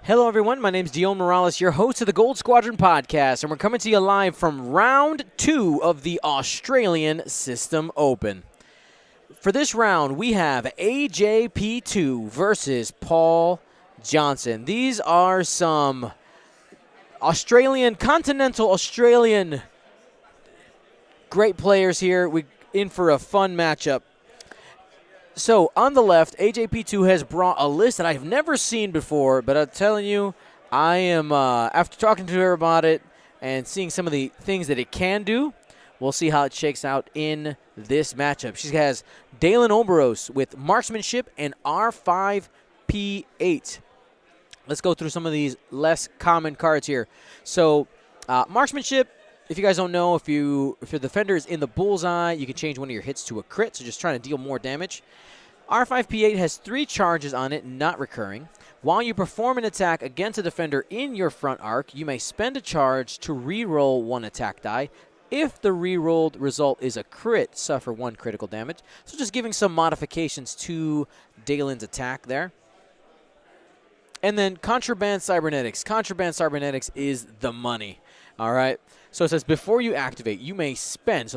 Hello, everyone. My name is Dion Morales, your host of the Gold Squadron podcast, and we're coming to you live from round 2 of the Australian System Open. For this round, we have AJ-P2 versus Paul Johnson. These are some continental Australian great players here. We're in for a fun matchup. So, on the left, AJ-P2 has brought a list that I've never seen before, but I'm telling you, I am, after talking to her about it and seeing some of the things that it can do, we'll see how it shakes out in this matchup. She has Dalen Oberos with Marksmanship and R5P8. Let's go through some of these less common cards here. So, Marksmanship, if you guys don't know, if your defender is in the bullseye, you can change one of your hits to a crit, so just trying to deal more damage. R5P8 has 3 charges on it, not recurring. While you perform an attack against a defender in your front arc, you may spend a charge to re-roll 1 attack die. If the re-rolled result is a crit, suffer 1 critical damage. So just giving some modifications to Dalen's attack there. And then Contraband Cybernetics. Contraband Cybernetics is the money. All right. So it says before you activate, you may spend,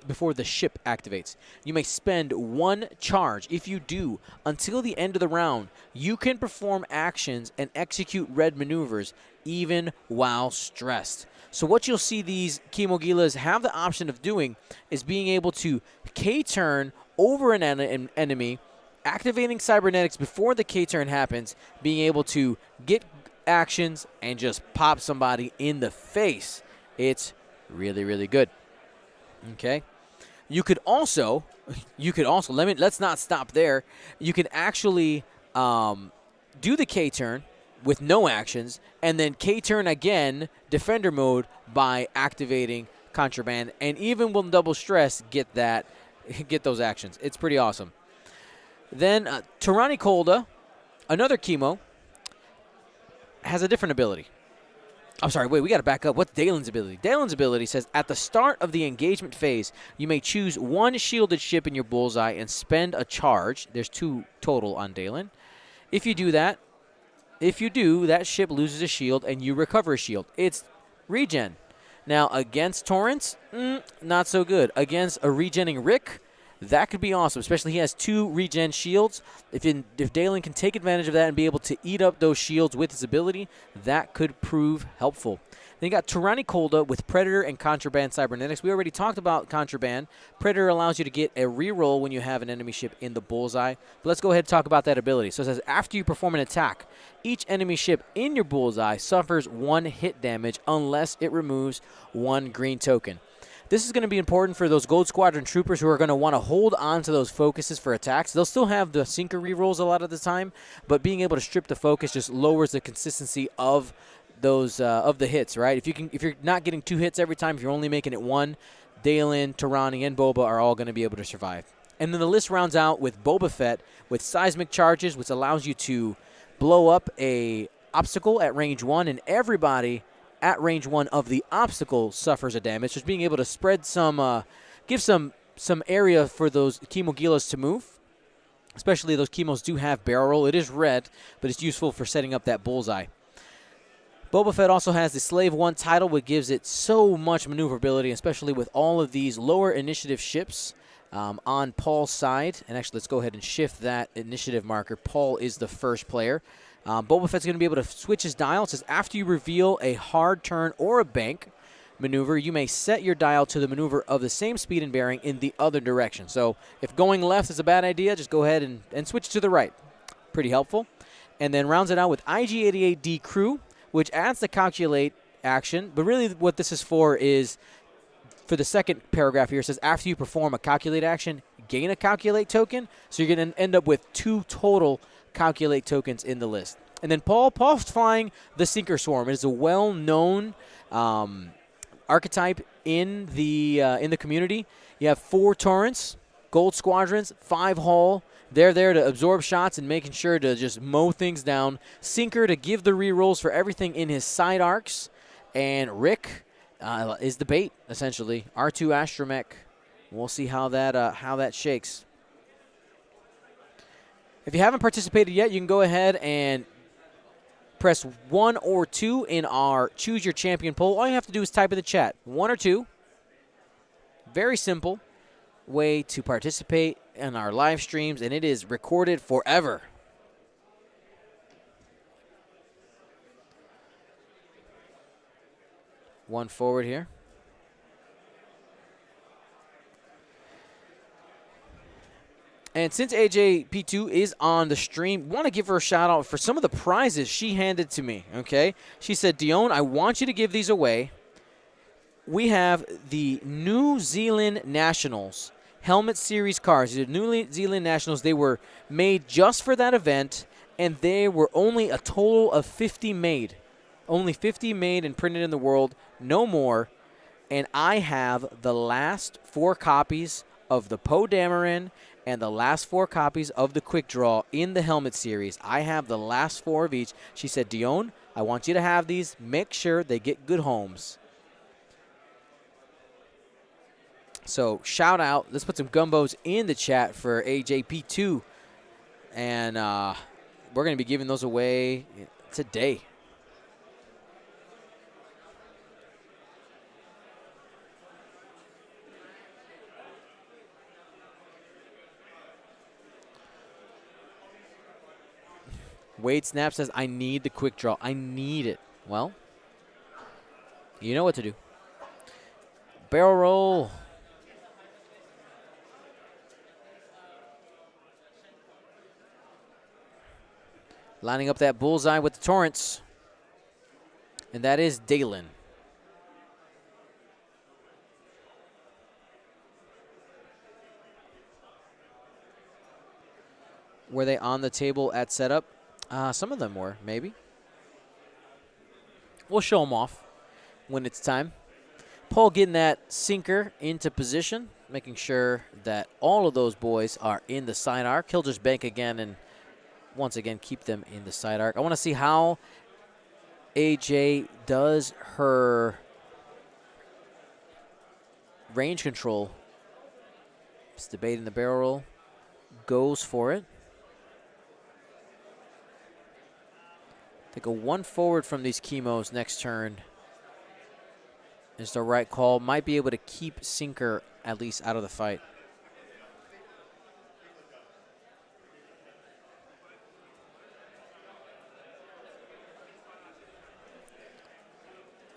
before the ship activates, you may spend 1 charge. If you do, until the end of the round, you can perform actions and execute red maneuvers even while stressed. So what you'll see these Chemogilas have the option of doing is being able to K-turn over an enemy, activating cybernetics before the K-turn happens, being able to get actions and just pop somebody in the face. It's really, really good. Okay. You could also let's not stop there. You can actually do the K-turn with no actions and then K-turn again, defender mode, by activating Contraband, and even with double stress, get those actions. It's pretty awesome. Then Tirani Kolda, another chemo, has a different ability. I'm sorry, wait, we got to back up. What's Dalen's ability? Dalen's ability says, at the start of the engagement phase, you may choose 1 shielded ship in your bullseye and spend a charge. There's 2 total on Dalen. If you do, that ship loses a shield and you recover a shield. It's regen. Now, against Torrance, not so good. Against a regenning Rick, that could be awesome, especially he has 2 regen shields. If Dalen can take advantage of that and be able to eat up those shields with his ability, that could prove helpful. Then you got Tirani Kolda with Predator and Contraband Cybernetics. We already talked about Contraband. Predator allows you to get a reroll when you have an enemy ship in the bullseye. But let's go ahead and talk about that ability. So it says, after you perform an attack, each enemy ship in your bullseye suffers 1 hit damage unless it removes 1 green token. This is going to be important for those Gold Squadron troopers who are going to want to hold on to those focuses for attacks. They'll still have the sinker rerolls a lot of the time, but being able to strip the focus just lowers the consistency of those of the hits, right? If you're not getting 2 hits every time, if you're only making it 1, Dalen, Tirani, and Boba are all going to be able to survive. And then the list rounds out with Boba Fett with seismic charges, which allows you to blow up a obstacle at range 1, and everybody at range 1 of the obstacle suffers a damage. Just being able to spread give some area for those Chemogilas to move. Especially those chemos do have barrel roll. It is red, but it's useful for setting up that bullseye. Boba Fett also has the Slave 1 title, which gives it so much maneuverability, especially with all of these lower initiative ships on Paul's side. And actually, let's go ahead and shift that initiative marker. Paul is the first player. Boba Fett's going to be able to switch his dial. It says, after you reveal a hard turn or a bank maneuver, you may set your dial to the maneuver of the same speed and bearing in the other direction. So if going left is a bad idea, just go ahead and switch to the right. Pretty helpful. And then rounds it out with IG-88D Crew, which adds the calculate action. But really what this is for is, for the second paragraph here, it says, after you perform a calculate action, gain a calculate token. So you're going to end up with 2 total calculate tokens in the list. And then Paul's flying the Sinker Swarm. It is a well-known archetype in the community. You have 4 Torrents, Gold Squadrons, 5 Hull. They're there to absorb shots and making sure to just mow things down. Sinker to give the rerolls for everything in his side arcs. And Rick is the bait, essentially. R2 Astromech. We'll see how that shakes. If you haven't participated yet, you can go ahead and Press 1 or 2 in our Choose Your Champion poll. All you have to do is type in the chat, 1 or 2. Very simple way to participate in our live streams, and it is recorded forever. One forward here. And since AJ-P2 is on the stream, want to give her a shout out for some of the prizes she handed to me, okay? She said, Dion, I want you to give these away. We have the New Zealand Nationals Helmet Series cars. The New Zealand Nationals, they were made just for that event, and they were only a total of 50 made. Only 50 made and printed in the world, no more. And I have the last 4 copies of the Poe Dameron and the last 4 copies of the Quick Draw in the Helmet Series. I have the last 4 of each. She said, Dion, I want you to have these. Make sure they get good homes. So shout out. Let's put some gumbos in the chat for AJ-P2. And we're going to be giving those away today. Wade Snap says, I need the Quick Draw. I need it. Well, you know what to do. Barrel roll. Lining up that bullseye with the Torrance. And that is Dalen. Were they on the table at setup? Some of them were, maybe. We'll show them off when it's time. Paul getting that sinker into position, making sure that all of those boys are in the side arc. He'll just bank again and once again keep them in the side arc. I want to see how AJ does her range control. Just debating the barrel roll. Goes for it. Take a 1 forward from these chemos next turn is the right call. Might be able to keep sinker at least out of the fight.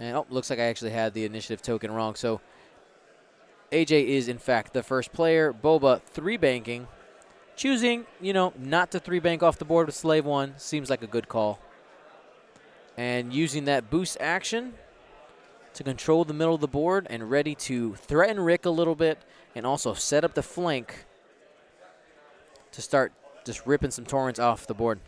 And, oh, looks like I actually had the initiative token wrong. So AJ is, in fact, the first player. Boba 3-banking. Choosing, you know, not to 3-bank off the board with Slave 1 seems like a good call. And using that boost action to control the middle of the board and ready to threaten Rick a little bit and also set up the flank to start just ripping some Torrents off the board.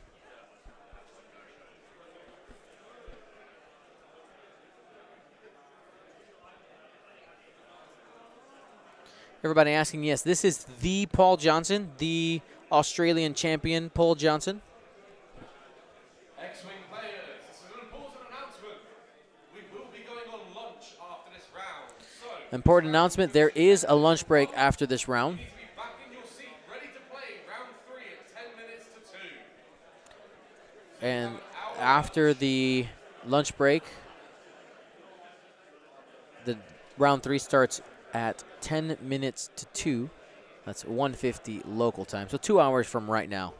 Everybody asking, yes, this is the Paul Johnson, the Australian champion Paul Johnson. X-Wing players, this is an important announcement. We will be going on lunch after this round. So, important announcement, there is a lunch break after this round. you need to be back in your seat, ready to play round 3 at 10 minutes to 2. And after the lunch break, the round 3 starts at 10 minutes to 2. That's 1:50 local time. So 2 hours from right now.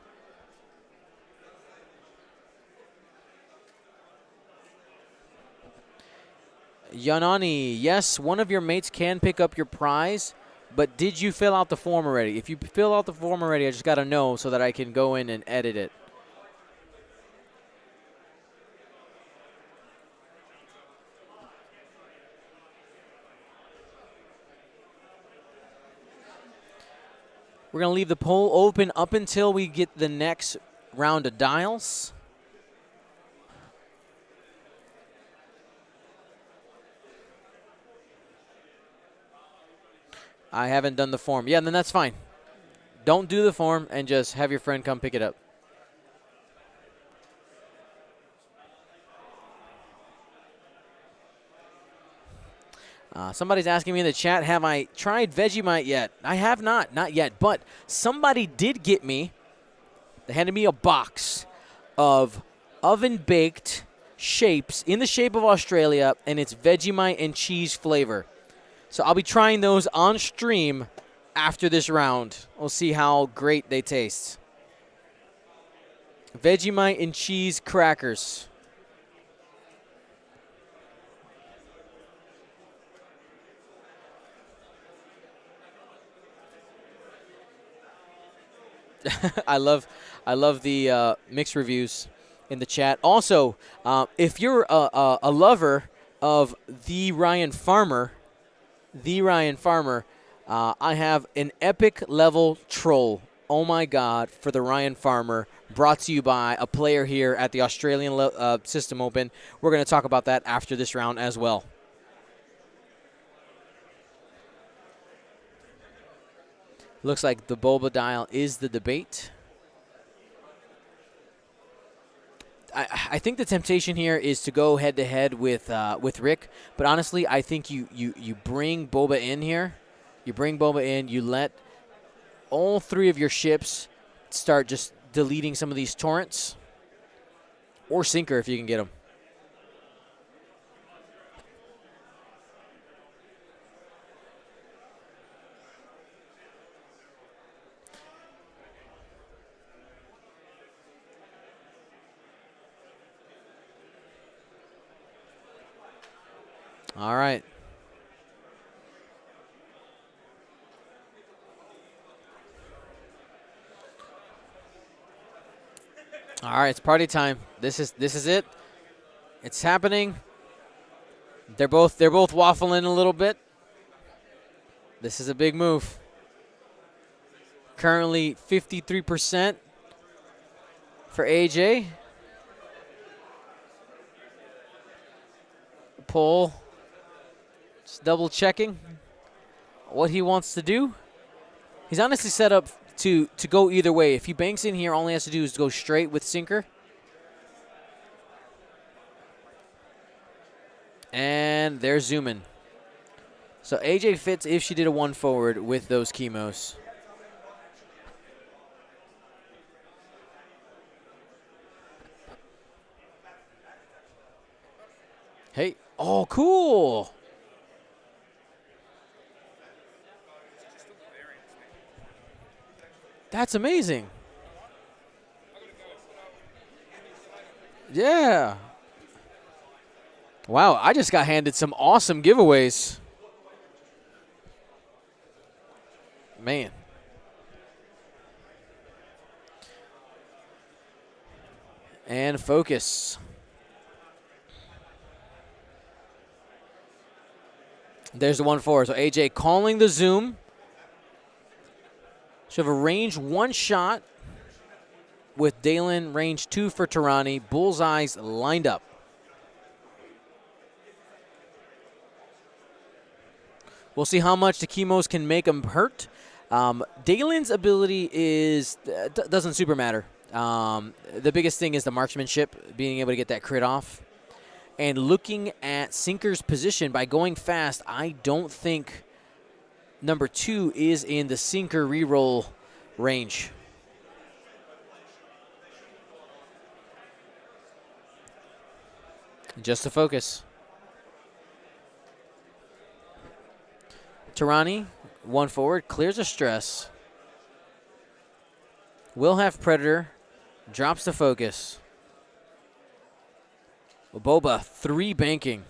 Yanani, yes, one of your mates can pick up your prize, but did you fill out the form already? If you fill out the form already, I just got to know so that I can go in and edit it. We're going to leave the poll open up until we get the next round of dials. I haven't done the form. Yeah, then that's fine. Don't do the form and just have your friend come pick it up. Somebody's asking me in the chat, have I tried Vegemite yet? I have not yet. But somebody did get me, they handed me a box of oven-baked shapes in the shape of Australia, and it's Vegemite and cheese flavor. So I'll be trying those on stream after this round. We'll see how great they taste. Vegemite and cheese crackers. I love the mixed reviews in the chat. Also, if you're a lover of the Ryan Farmer, I have an epic level troll. Oh my God, for the Ryan Farmer, brought to you by a player here at the Australian System Open. We're going to talk about that after this round as well. Looks like the Boba dial is the debate. I think the temptation here is to go head-to-head with Rick, but honestly, I think you bring Boba in here. You bring Boba in, you let all three of your ships start just deleting some of these torrents, or sinker if you can get them. All right. All right, it's party time. This is it. It's happening. They're both waffling a little bit. This is a big move. Currently 53% for AJ. Pull. Just double checking what he wants to do. He's honestly set up to go either way. If he banks in here, all he has to do is go straight with sinker. And they're zooming. So AJ fits if she did a one forward with those chemos. Hey, oh, cool. That's amazing. Yeah. Wow, I just got handed some awesome giveaways. Man. And focus. There's the 1-4. So AJ calling the zoom. She'll have a range 1 shot with Dalen, range 2 for Tirani. Bullseyes lined up. We'll see how much the chemos can make him hurt. Dalen's ability doesn't super matter. The biggest thing is the marksmanship, being able to get that crit off. And looking at Sinker's position, by going fast, I don't think number 2 is in the Sinker reroll range. Just to focus. Tirani, 1 forward, clears a stress. Will have Predator, drops the focus. Boba, 3 banking.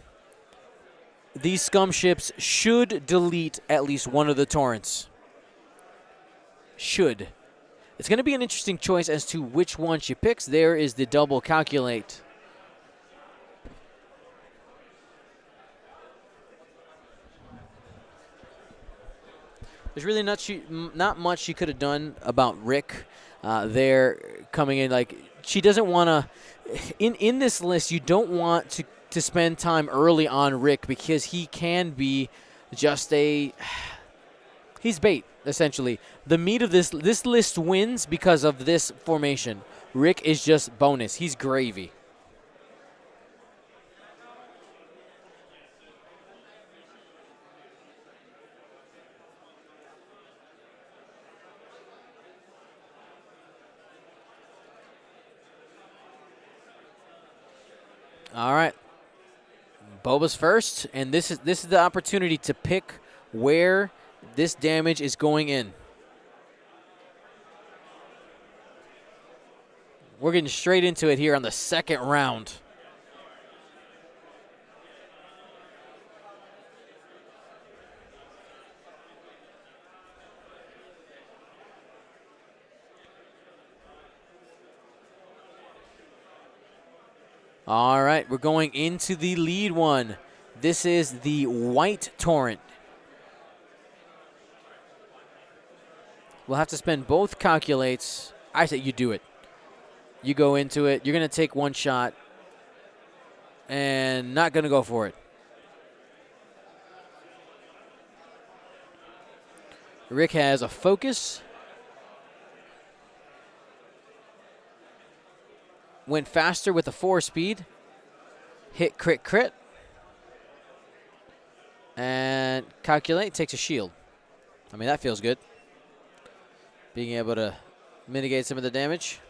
These scum ships should delete at least one of the torrents. Should. It's going to be an interesting choice as to which one she picks. There is the double calculate. There's really not much she could have done about Rick there coming in. Like, she doesn't want to, in this list, you don't want to spend time early on Rick because he can be just he's bait, essentially. The meat of this list wins because of this formation. Rick is just bonus. He's gravy. All right. Boba's first, and this is the opportunity to pick where this damage is going in. We're getting straight into it here on the second round. All right, we're going into the lead one. This is the White Torrent. We'll have to spend both calculates. I say you do it. You go into it. You're going to take one shot and not going to go for it. Rick has a focus. Went faster with a 4 speed. Hit, crit, crit. And calculate, takes a shield. I mean, that feels good. Being able to mitigate some of the damage.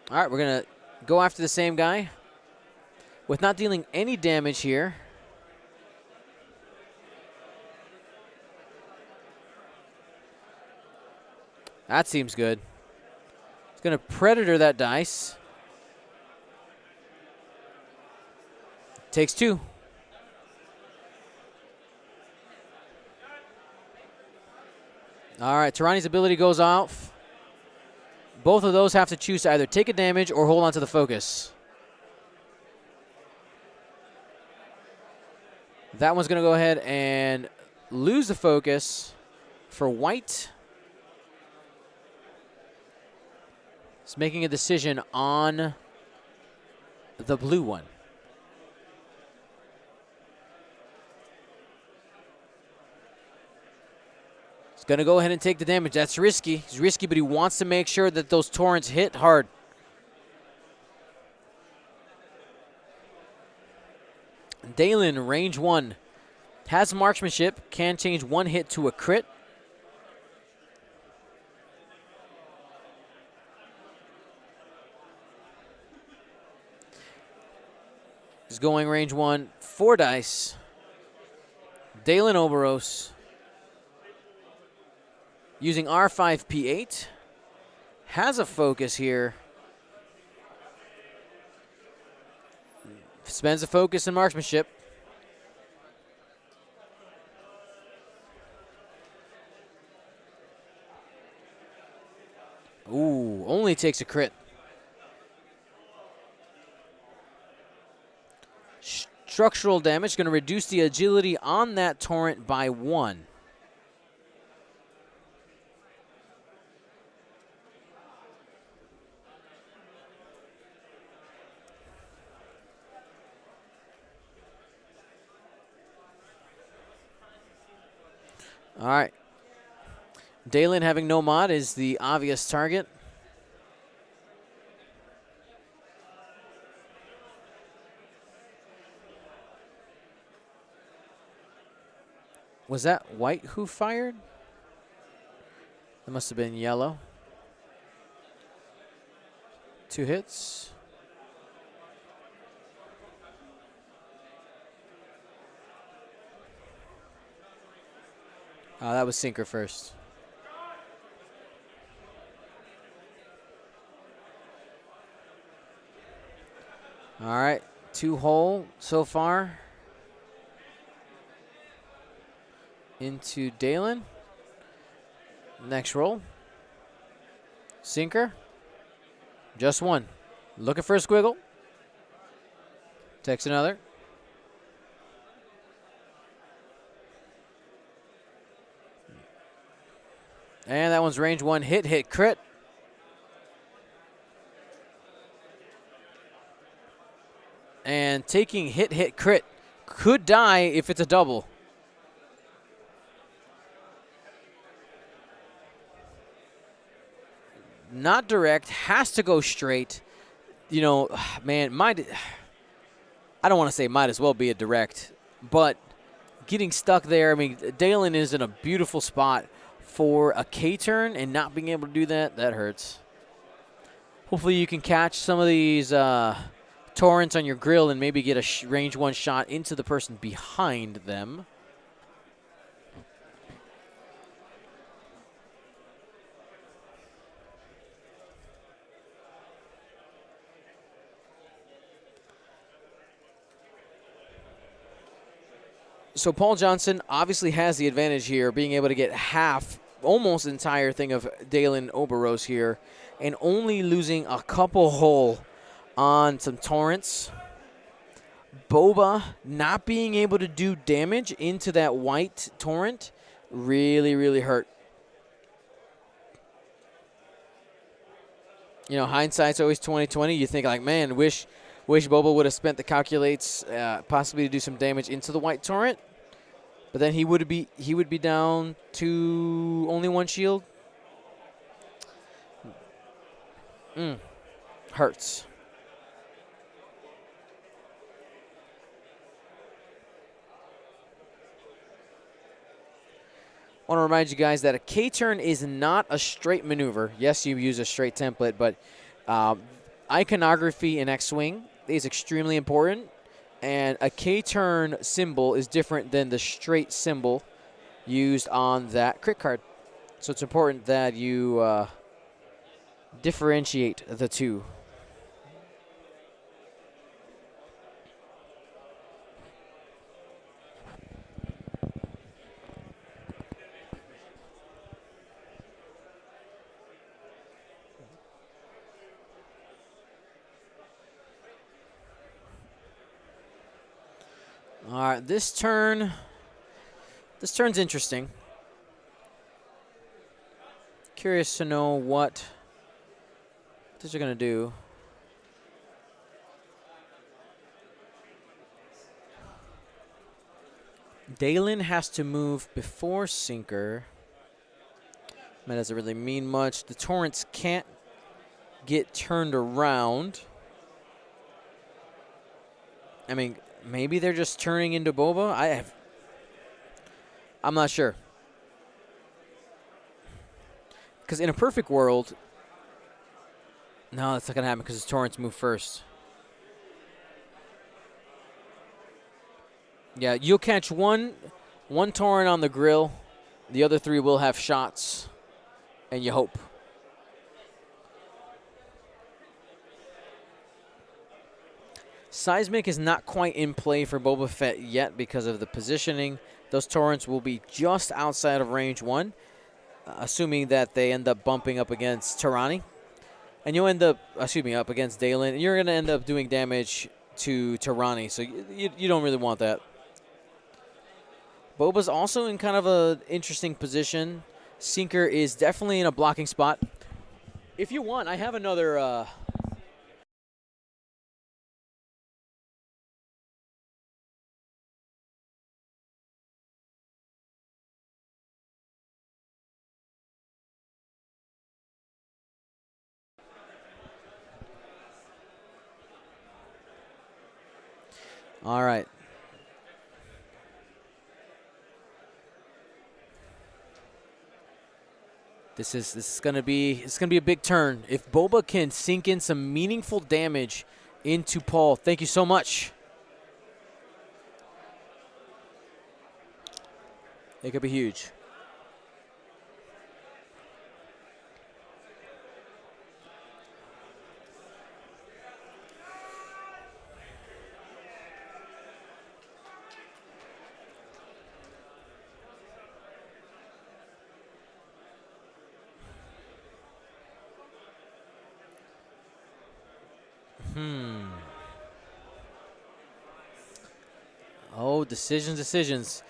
All right, we're going to go after the same guy. With not dealing any damage here. That seems good. It's going to Predator that dice. Takes 2. All right, Tirani's ability goes off. Both of those have to choose to either take a damage or hold on to the focus. That one's going to go ahead and lose the focus for White. It's making a decision on the blue one. He's going to go ahead and take the damage. That's risky. He's risky, but he wants to make sure that those torrents hit hard. Dalen, range 1. Has marksmanship. Can change 1 hit to a crit. He's going range 1. 4 dice. Dalen Oberos. Using R5P8. Has a focus here. Spends a focus in marksmanship. Ooh, only takes a crit. Structural damage, going to reduce the agility on that torrent by 1. All right. Dalen having no mod is the obvious target. Was that White who fired? That must have been yellow. 2 hits. Oh, that was sinker first. All right, 2 hole so far. Into Dalen. Next roll. Sinker. Just 1. Looking for a squiggle. Takes another. And that one's range 1. Hit, hit, crit. And taking hit, hit, crit. Could die if it's a double. Not direct. Has to go straight. You know, man, I don't want to say might as well be a direct. But getting stuck there, I mean, Dalen is in a beautiful spot for a K-turn, and not being able to do that, that hurts. Hopefully you can catch some of these torrents on your grill and maybe get a range 1 shot into the person behind them. So Paul Johnson obviously has the advantage here, being able to get half, almost entire thing of Dalen Oberos here, and only losing a couple hole on some torrents. Boba not being able to do damage into that white torrent really, really hurt. You know, hindsight's always 20/20. You think like, man, wish Boba would have spent the calculates possibly to do some damage into the white torrent, but then he would be down to only 1 shield. Hurts. I want to remind you guys that a K-turn is not a straight maneuver. Yes, you use a straight template, but iconography in X-Wing is extremely important, and a K-turn symbol is different than the straight symbol used on that crit card. So it's important that you differentiate the two. All right, this turn's interesting. Curious to know what these are going to do. Dalen has to move before Sinker. That doesn't really mean much. The Torrents can't get turned around. I mean, maybe they're just turning into Boba. I'm not sure. Because in a perfect world, no, that's not going to happen because the Torrents move first. Yeah, you'll catch one Torrent on the grill. The other 3 will have shots, and you hope. Seismic is not quite in play for Boba Fett yet because of the positioning. Those Torrents will be just outside of range 1, assuming that they end up bumping up against Tirani. And you'll end up, up against Dalen, and you're going to end up doing damage to Tirani, so you don't really want that. Boba's also in kind of an interesting position. Sinker is definitely in a blocking spot. If you want, I have another... All right. This is gonna be a big turn. If Boba can sink in some meaningful damage into Paul, thank you so much. It could be huge. Oh, decisions.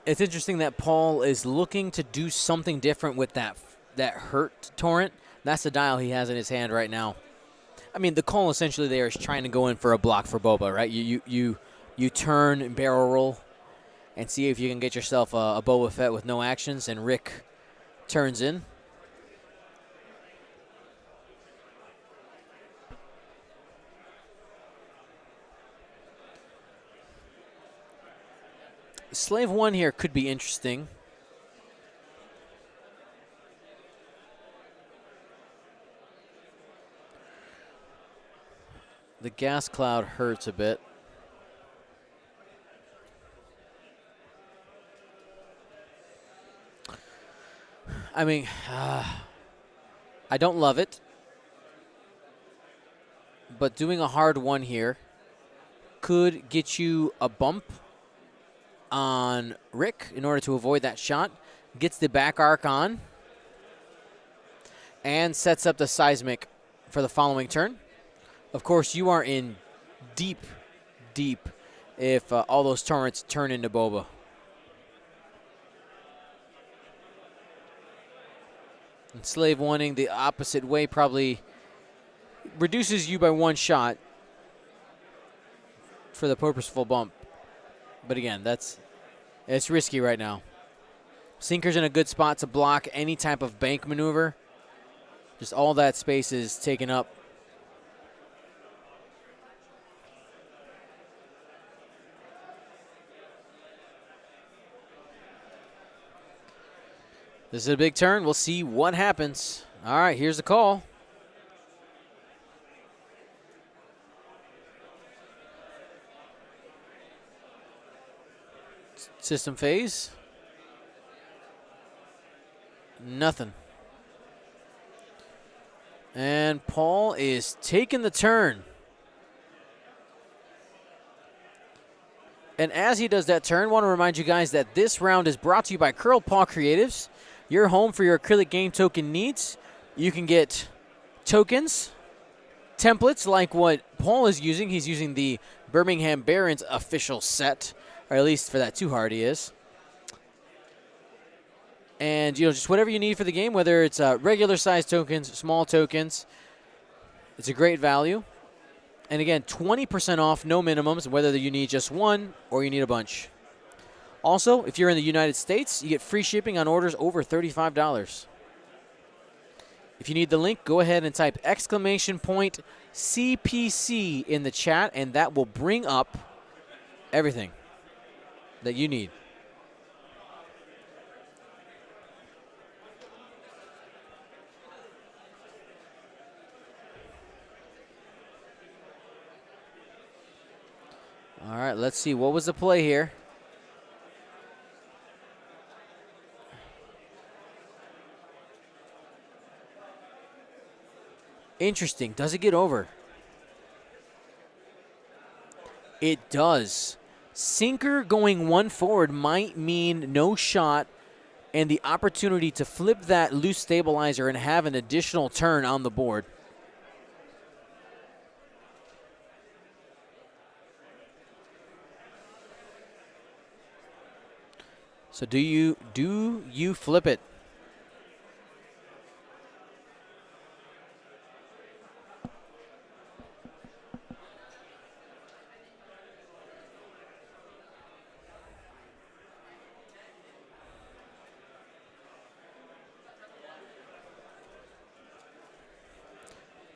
It's interesting that Paul is looking to do something different with that hurt Torrent. That's the dial he has in his hand right now. I mean, the call essentially there is trying to go in for a block for Boba, right? You turn and barrel roll and see if you can get yourself a Boba Fett with no actions, and Rick turns in. Slave 1 here could be interesting. The gas cloud hurts a bit. I mean, I don't love it, but doing a hard one here could get you a bump on Rick in order to avoid that shot. Gets the back arc on and sets up the seismic for the following turn. Of course, you are in deep, deep if all those torrents turn into boba. And slave wanting the opposite way probably reduces you by one shot for the purposeful bump. But again, it's risky right now. Sinker's in a good spot to block any type of bank maneuver. Just all that space is taken up. This is a big turn. We'll see what happens. All right, here's the call. System phase. Nothing. And Paul is taking the turn. And as he does that turn, I want to remind you guys that this round is brought to you by Curl Paw Creatives, your home for your acrylic game token needs. You can get tokens, templates like what Paul is using. He's using the Birmingham Barons official set, or at least for that 2-hard he is. And, just whatever you need for the game, whether it's regular size tokens, small tokens, it's a great value. And again, 20% off, no minimums, whether you need just one or you need a bunch. Also, if you're in the United States, you get free shipping on orders over $35. If you need the link, go ahead and type !CPC in the chat, and that will bring up everything that you need. All right, let's see. What was the play here? Interesting. Does it get over? It does. Sinker going one forward might mean no shot and the opportunity to flip that loose stabilizer and have an additional turn on the board. So do you flip it?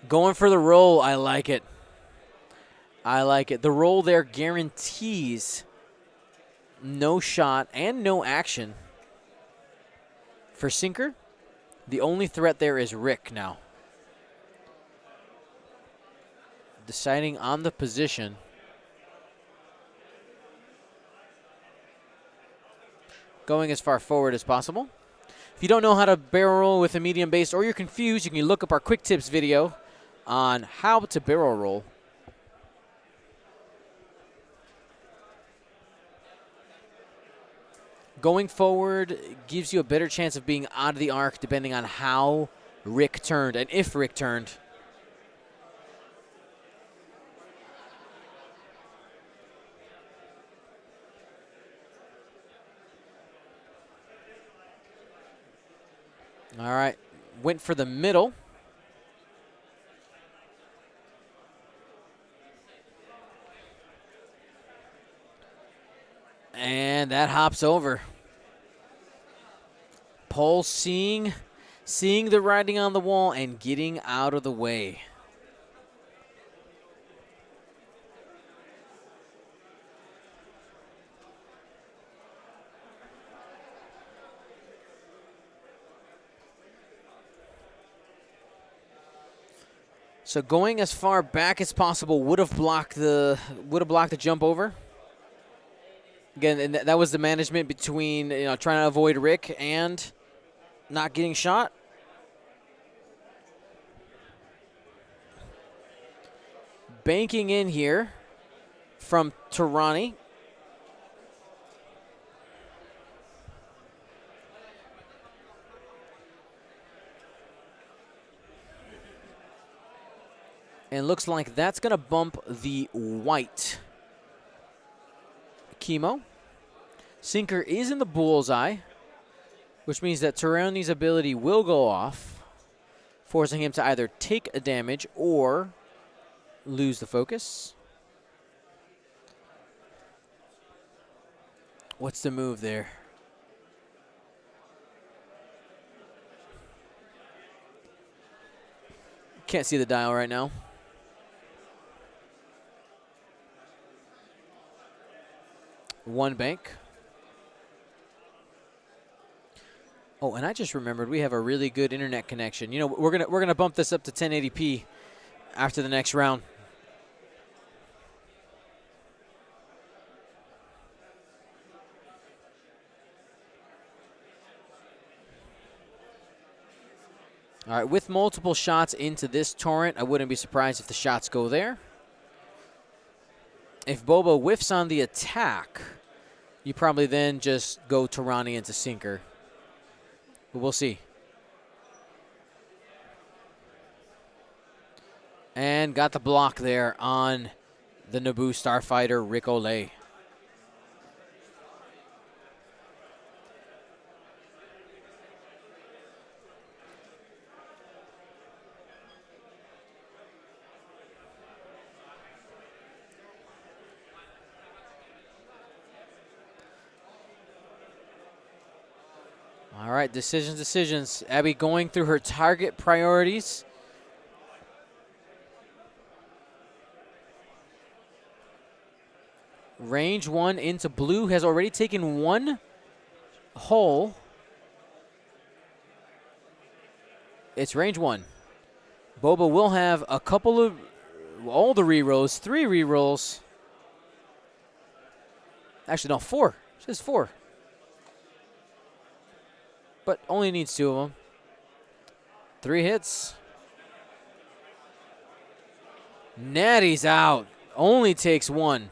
Going for the roll, I like it. I like it. The roll there guarantees no shot and no action for Sinker. The only threat there is Rick now. Deciding on the position. Going as far forward as possible. If you don't know how to barrel roll with a medium base or you're confused, you can look up our quick tips video on how to barrel roll. Going forward gives you a better chance of being out of the arc depending on how Rick turned and if Rick turned. All right, went for the middle. And that hops over. Paul seeing the writing on the wall and getting out of the way. So going as far back as possible would have blocked the jump over. Again, and that was the management between trying to avoid Rick and not getting shot. Banking in here from Tarani. And looks like that's going to bump the white chemo. Sinker is in the bullseye, which means that Tarani's ability will go off, forcing him to either take a damage or lose the focus. What's the move there? Can't see the dial right now. One bank. Oh, and I just remembered we have a really good internet connection. We're gonna bump this up to 1080p after the next round. All right, with multiple shots into this torrent, I wouldn't be surprised if the shots go there. If Boba whiffs on the attack, you probably then just go Tarani into Sinker. But we'll see. And got the block there on the Naboo Starfighter, Rick Olay. All right, decisions. Abby going through her target priorities. Range 1 into blue, has already taken one hole. It's range 1. Boba will have a couple of, all the rerolls, 3 rerolls. Actually, no, 4. It says 4. But only needs 2 of them. 3 hits. Natty's out. Only takes 1.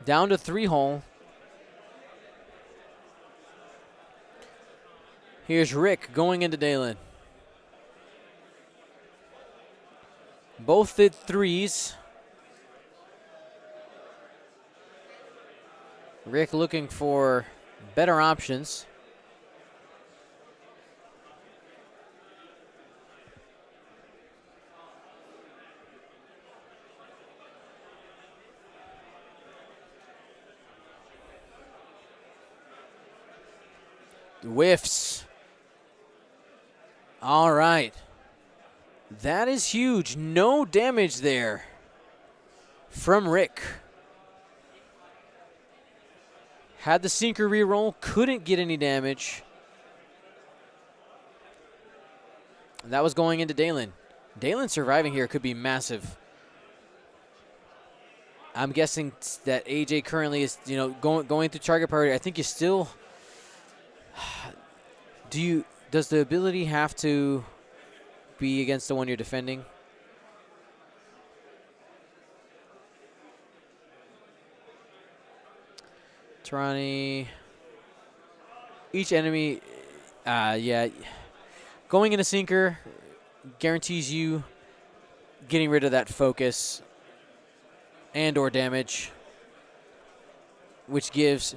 Down to 3 hole. Here's Rick going into Dalen. Both did 3s. Rick looking for better options. Whiffs. All right. That is huge. No damage there from Rick. Had the Sinker reroll, couldn't get any damage. And that was going into Dalen. Dalen surviving here could be massive. I'm guessing that AJ currently is, going through target priority. I think you still. Does the ability have to be against the one you're defending? Tarani. Each enemy, yeah. Going into Sinker guarantees you getting rid of that focus and or damage, which gives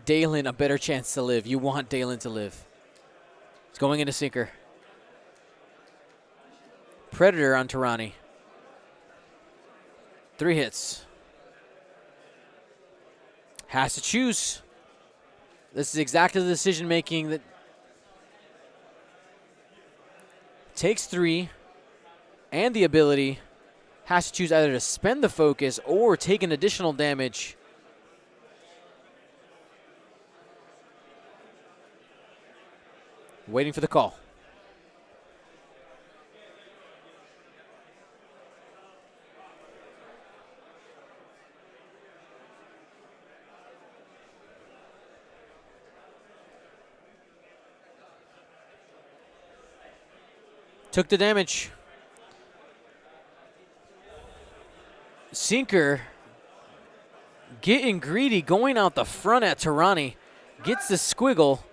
Dalen a better chance to live. You want Dalen to live. It's going into Sinker. Predator on Tarani. 3 hits. Has to choose. This is exactly the decision making that takes 3 and the ability. Has to choose either to spend the focus or take an additional damage. Waiting for the call. Took the damage. Sinker getting greedy, going out the front at Tarani. Gets the squiggle.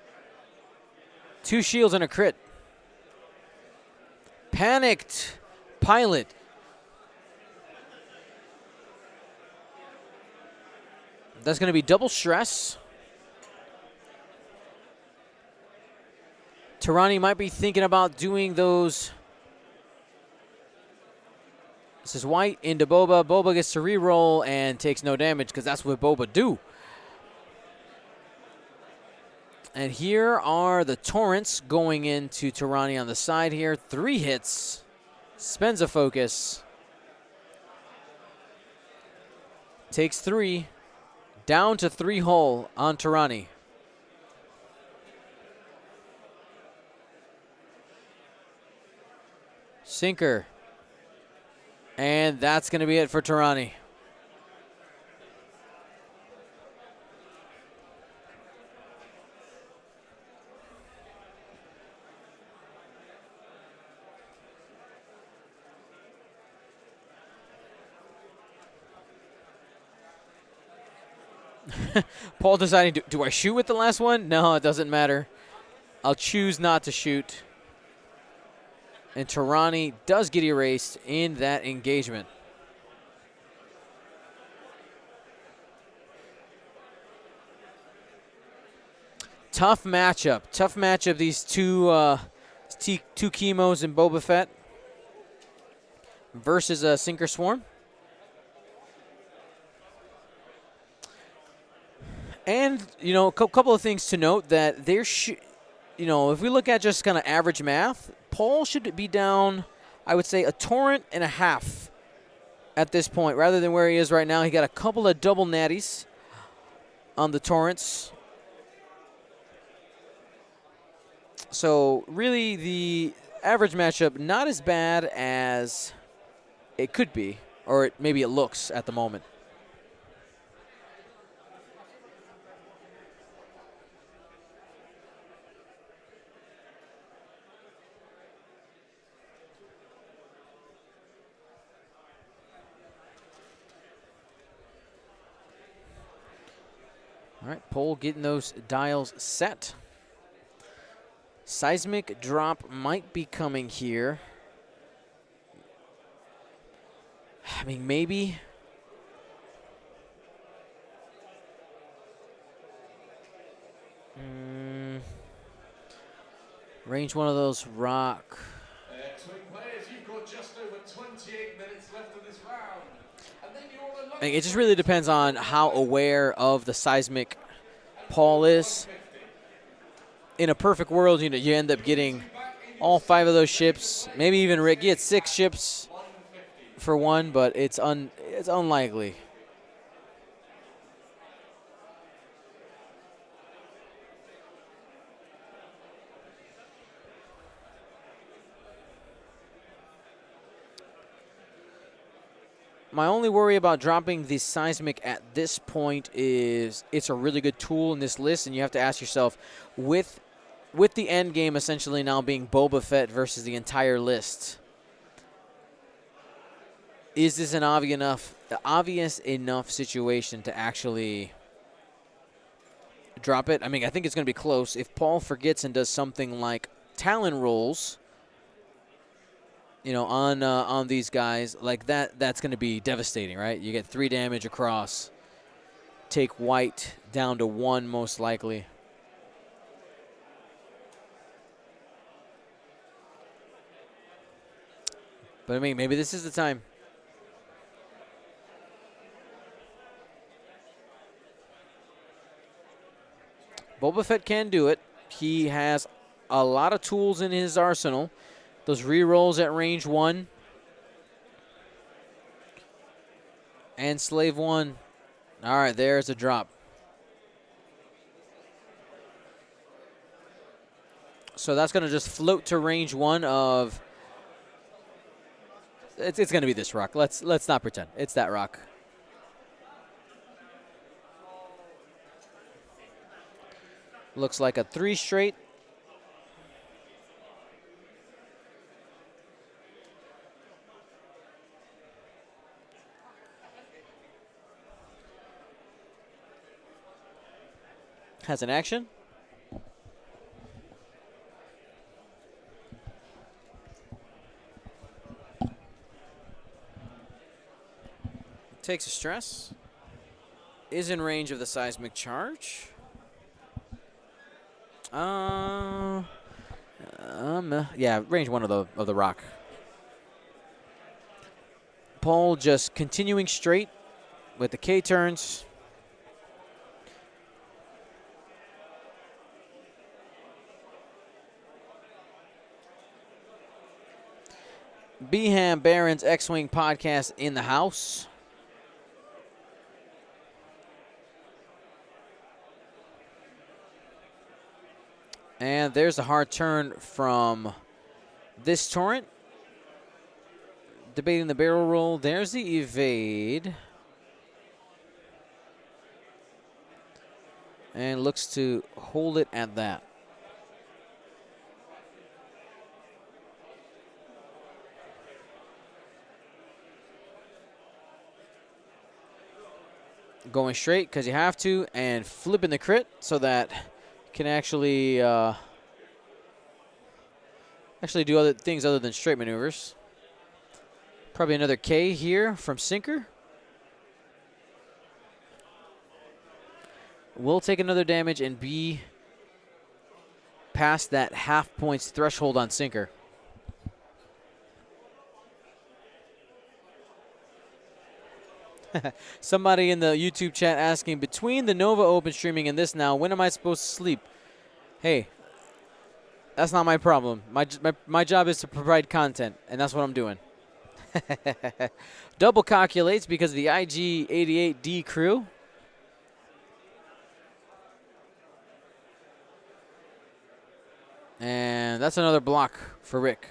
2 shields and a crit. Panicked Pilot. That's going to be double stress. Tarani might be thinking about doing those. This is White into Boba. Boba gets to re-roll and takes no damage because that's what Boba do. And here are the Torrents going into Tarani on the side here. 3 hits. Spends a focus. Takes 3. Down to 3 hull on Tarani. Sinker. And that's going to be it for Tarani. Paul deciding, do I shoot with the last one? No, it doesn't matter. I'll choose not to shoot. And Tarani does get erased in that engagement. Tough matchup. Tough matchup, these two chemos in Boba Fett versus Sinker Swarm. And, you know, a couple of things to note that there's, you know, if we look at just kind of average math, Paul should be down, I would say, a torrent and a half at this point, rather than where he is right now. He got a couple of double natties on the torrents. So really the average matchup not as bad as it could be, or maybe it looks at the moment. All right, Pole getting those dials set. Seismic drop might be coming here. I mean, maybe. Range one of those rock. Twin players, you've got just over 28 minutes left of this round. And then you're alone. It just really depends on how aware of the seismic Paul is. In a perfect world, you know, you end up getting all 5 of those ships. Maybe even Rick gets 6 ships for 1, but it's unlikely. My only worry about dropping the seismic at this point is it's a really good tool in this list, and you have to ask yourself, with the end game essentially now being Boba Fett versus the entire list, is this an obvious enough situation to actually drop it? I mean, I think it's going to be close. If Paul forgets and does something like Talon rolls, you know, on these guys like that, that's going to be devastating, right? You get 3 damage across. Take White down to 1 most likely. But I mean, maybe this is the time. Boba Fett can do it. He has a lot of tools in his arsenal. Those re-rolls at range 1. And Slave 1. All right, there's a drop. So that's going to just float to range 1 of. It's going to be this rock. Let's not pretend. It's that rock. Looks like a 3 straight. Has an action. Takes a stress. Is in range of the seismic charge. Yeah, range 1 of the rock. Pole just continuing straight with the K turns. Beham Barons X-Wing podcast in the house. And there's a hard turn from this torrent. Debating the barrel roll. There's the evade. And looks to hold it at that. Going straight because you have to, and flipping the crit so that you can actually do other things other than straight maneuvers. Probably another K here from Sinker. Will take another damage and be past that half points threshold on Sinker. Somebody in the YouTube chat asking, between the Nova Open streaming and this now, when am I supposed to sleep? Hey, that's not my problem. My job is to provide content, and that's what I'm doing. Double calculates because of the IG-88D crew. And that's another block for Rick.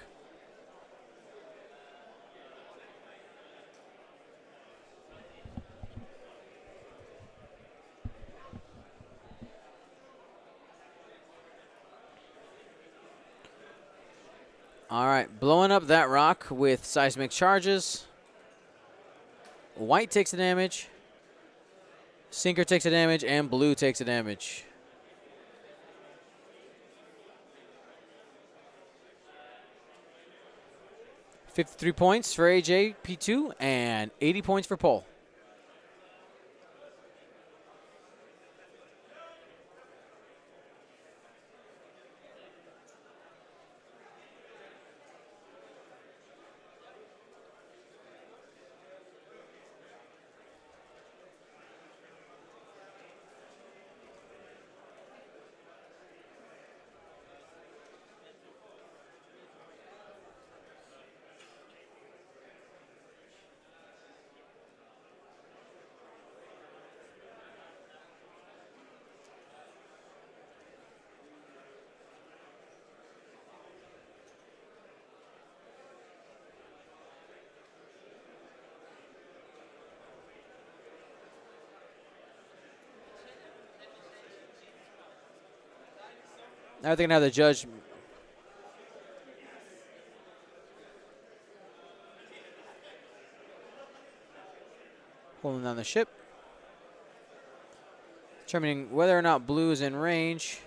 All right, blowing up that rock with seismic charges. White takes the damage. Sinker takes the damage, and blue takes the damage. $53 points for AJ-P2 and 80 points for Paul. Now they're going to have the judge holding down the ship, determining whether or not blue is in range.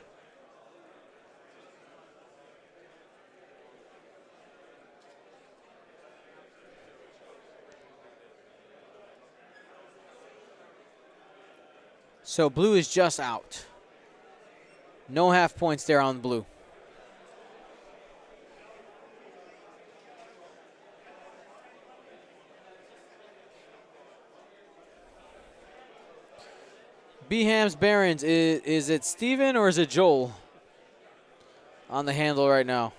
So blue is just out. No half points there on blue. Beham's Barons, is it Steven or is it Joel on the handle right now?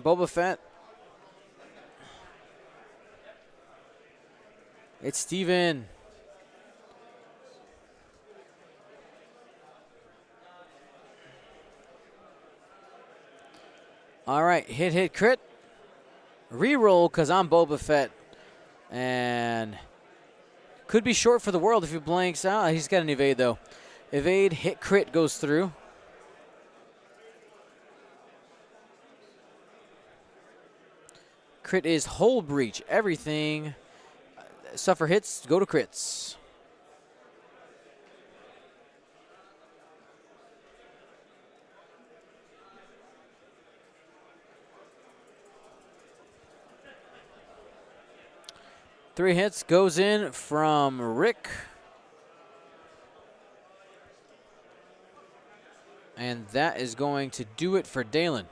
Boba Fett. It's Steven. All right, hit, crit. Reroll because I'm Boba Fett. And could be short for the world if he blanks out. He's got an evade, though. Evade, hit, crit goes through. Crit is hull breach. Everything. Suffer hits, go to crits. Three hits goes in from Rick. And that is going to do it for Dalen.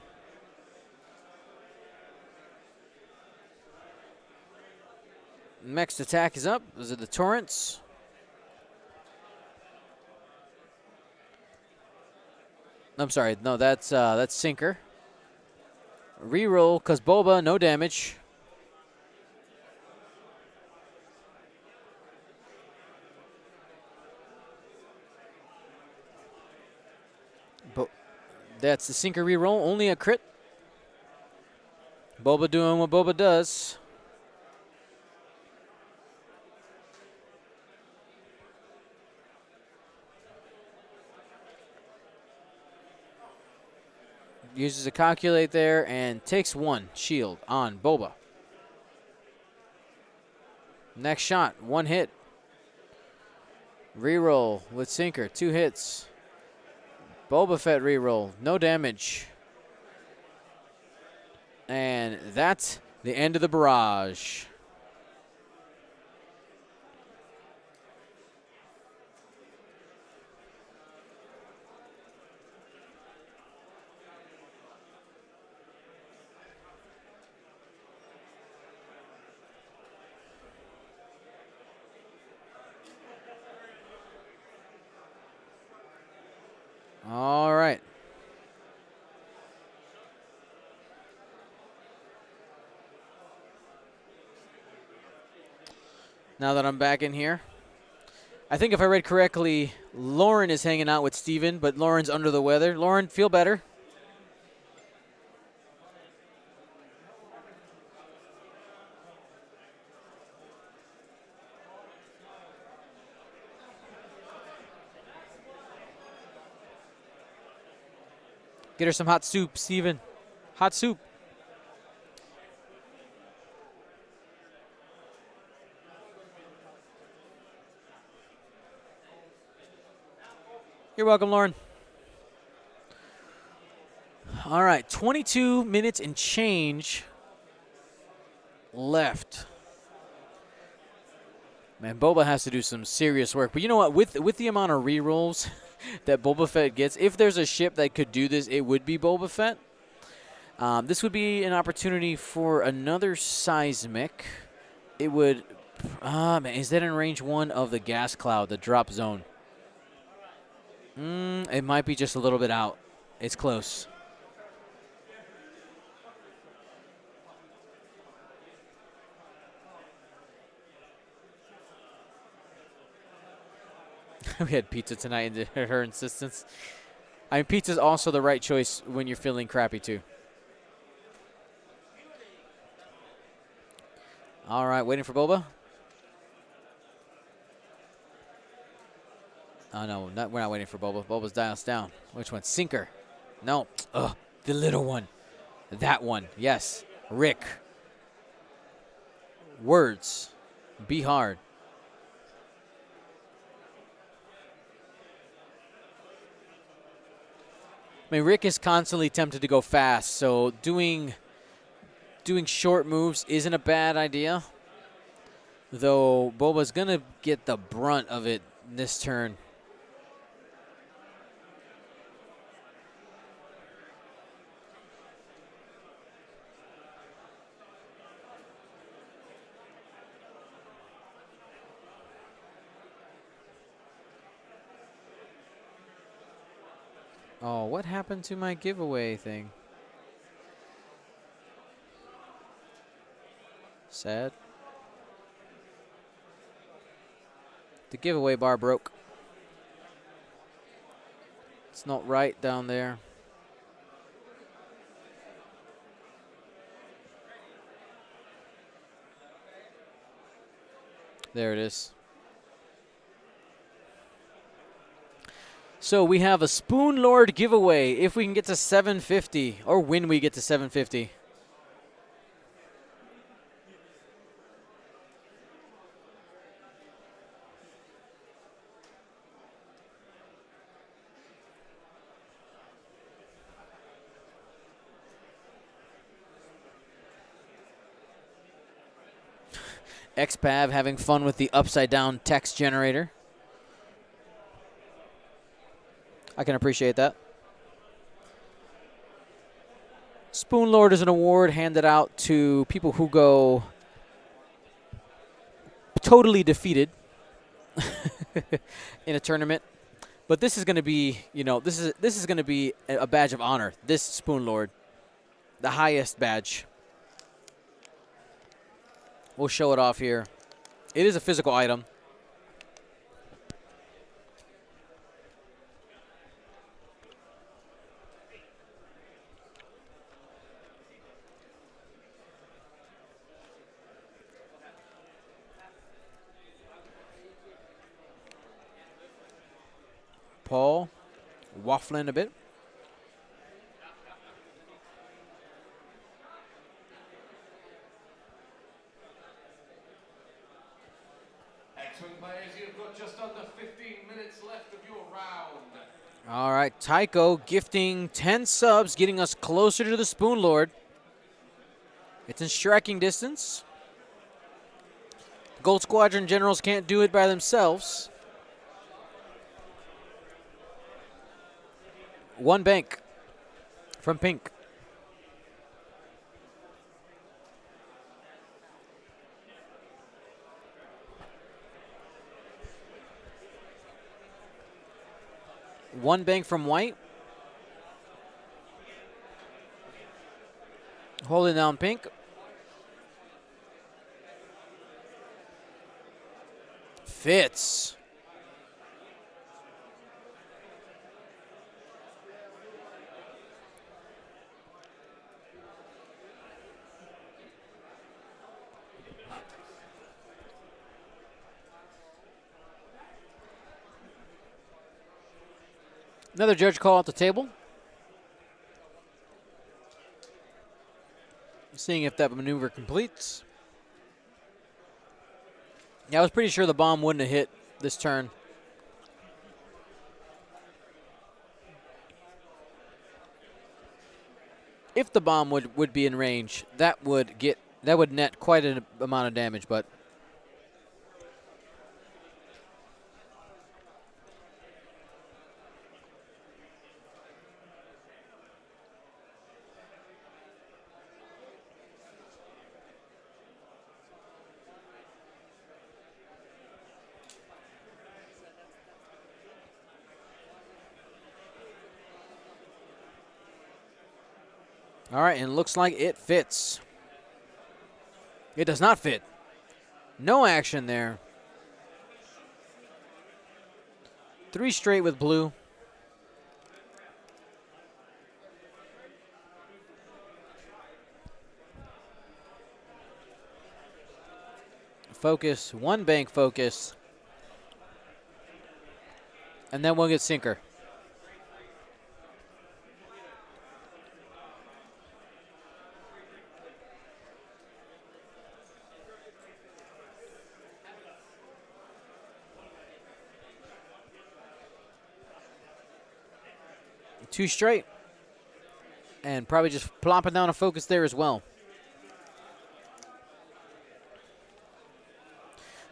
Next attack is up. Those are the Torrents. I'm sorry. No, that's Sinker. Reroll because Boba, no damage. That's the Sinker reroll, only a crit. Boba doing what Boba does. Uses a calculate there and takes one shield on Boba. Next shot, one hit. Reroll with Sinker, 2 hits. Boba Fett reroll, no damage. And that's the end of the barrage. All right. Now that I'm back in here, I think if I read correctly, Lauren is hanging out with Steven, but Lauren's under the weather. Lauren, feel better? Get her some hot soup, Steven. Hot soup. You're welcome, Lauren. All right, 22 minutes and change left. Man, Boba has to do some serious work. But you know what? With the amount of rerolls that Boba Fett gets, if there's a ship that could do this, it would be Boba Fett. This would be an opportunity for another seismic. It would, man, is that in range 1 of the gas cloud, the drop zone? It might be just a little bit out. It's close. We had pizza tonight at her insistence. I mean, pizza's also the right choice when you're feeling crappy, too. All right, waiting for Boba. Oh, no, we're not waiting for Boba. Boba's dials down. Which one? Sinker. No. Ugh, the little one. That one. Yes. Rick. Words. Be hard. I mean, Rick is constantly tempted to go fast, so doing short moves isn't a bad idea. Though Boba's going to get the brunt of it this turn. Oh, what happened to my giveaway thing? Sad. The giveaway bar broke. It's not right down there. There it is. So we have a Spoon Lord giveaway if we can get to 750, or when we get to 750. XPav having fun with the upside down text generator. I can appreciate that. Spoon Lord is an award handed out to people who go totally defeated in a tournament. But this is going to be, this is going to be a badge of honor. This Spoon Lord, the highest badge. We'll show it off here. It is a physical item. Paul waffling a bit. Excellent players, you've got just under 15 minutes left of your round. All right, Tycho gifting 10 subs, getting us closer to the Spoon Lord. It's in striking distance. Gold Squadron Generals can't do it by themselves. One bank from Pink. One bank from White. Holding down Pink. Fits. Another judge call at the table. Seeing if that maneuver completes. Yeah, I was pretty sure the bomb wouldn't have hit this turn. If the bomb would be in range, that would net quite an amount of damage, but all right, and it looks like it fits. It does not fit. No action there. 3 straight with blue. Focus, one bank focus. And then we'll get sinker. Two straight. And probably just plopping down a focus there as well.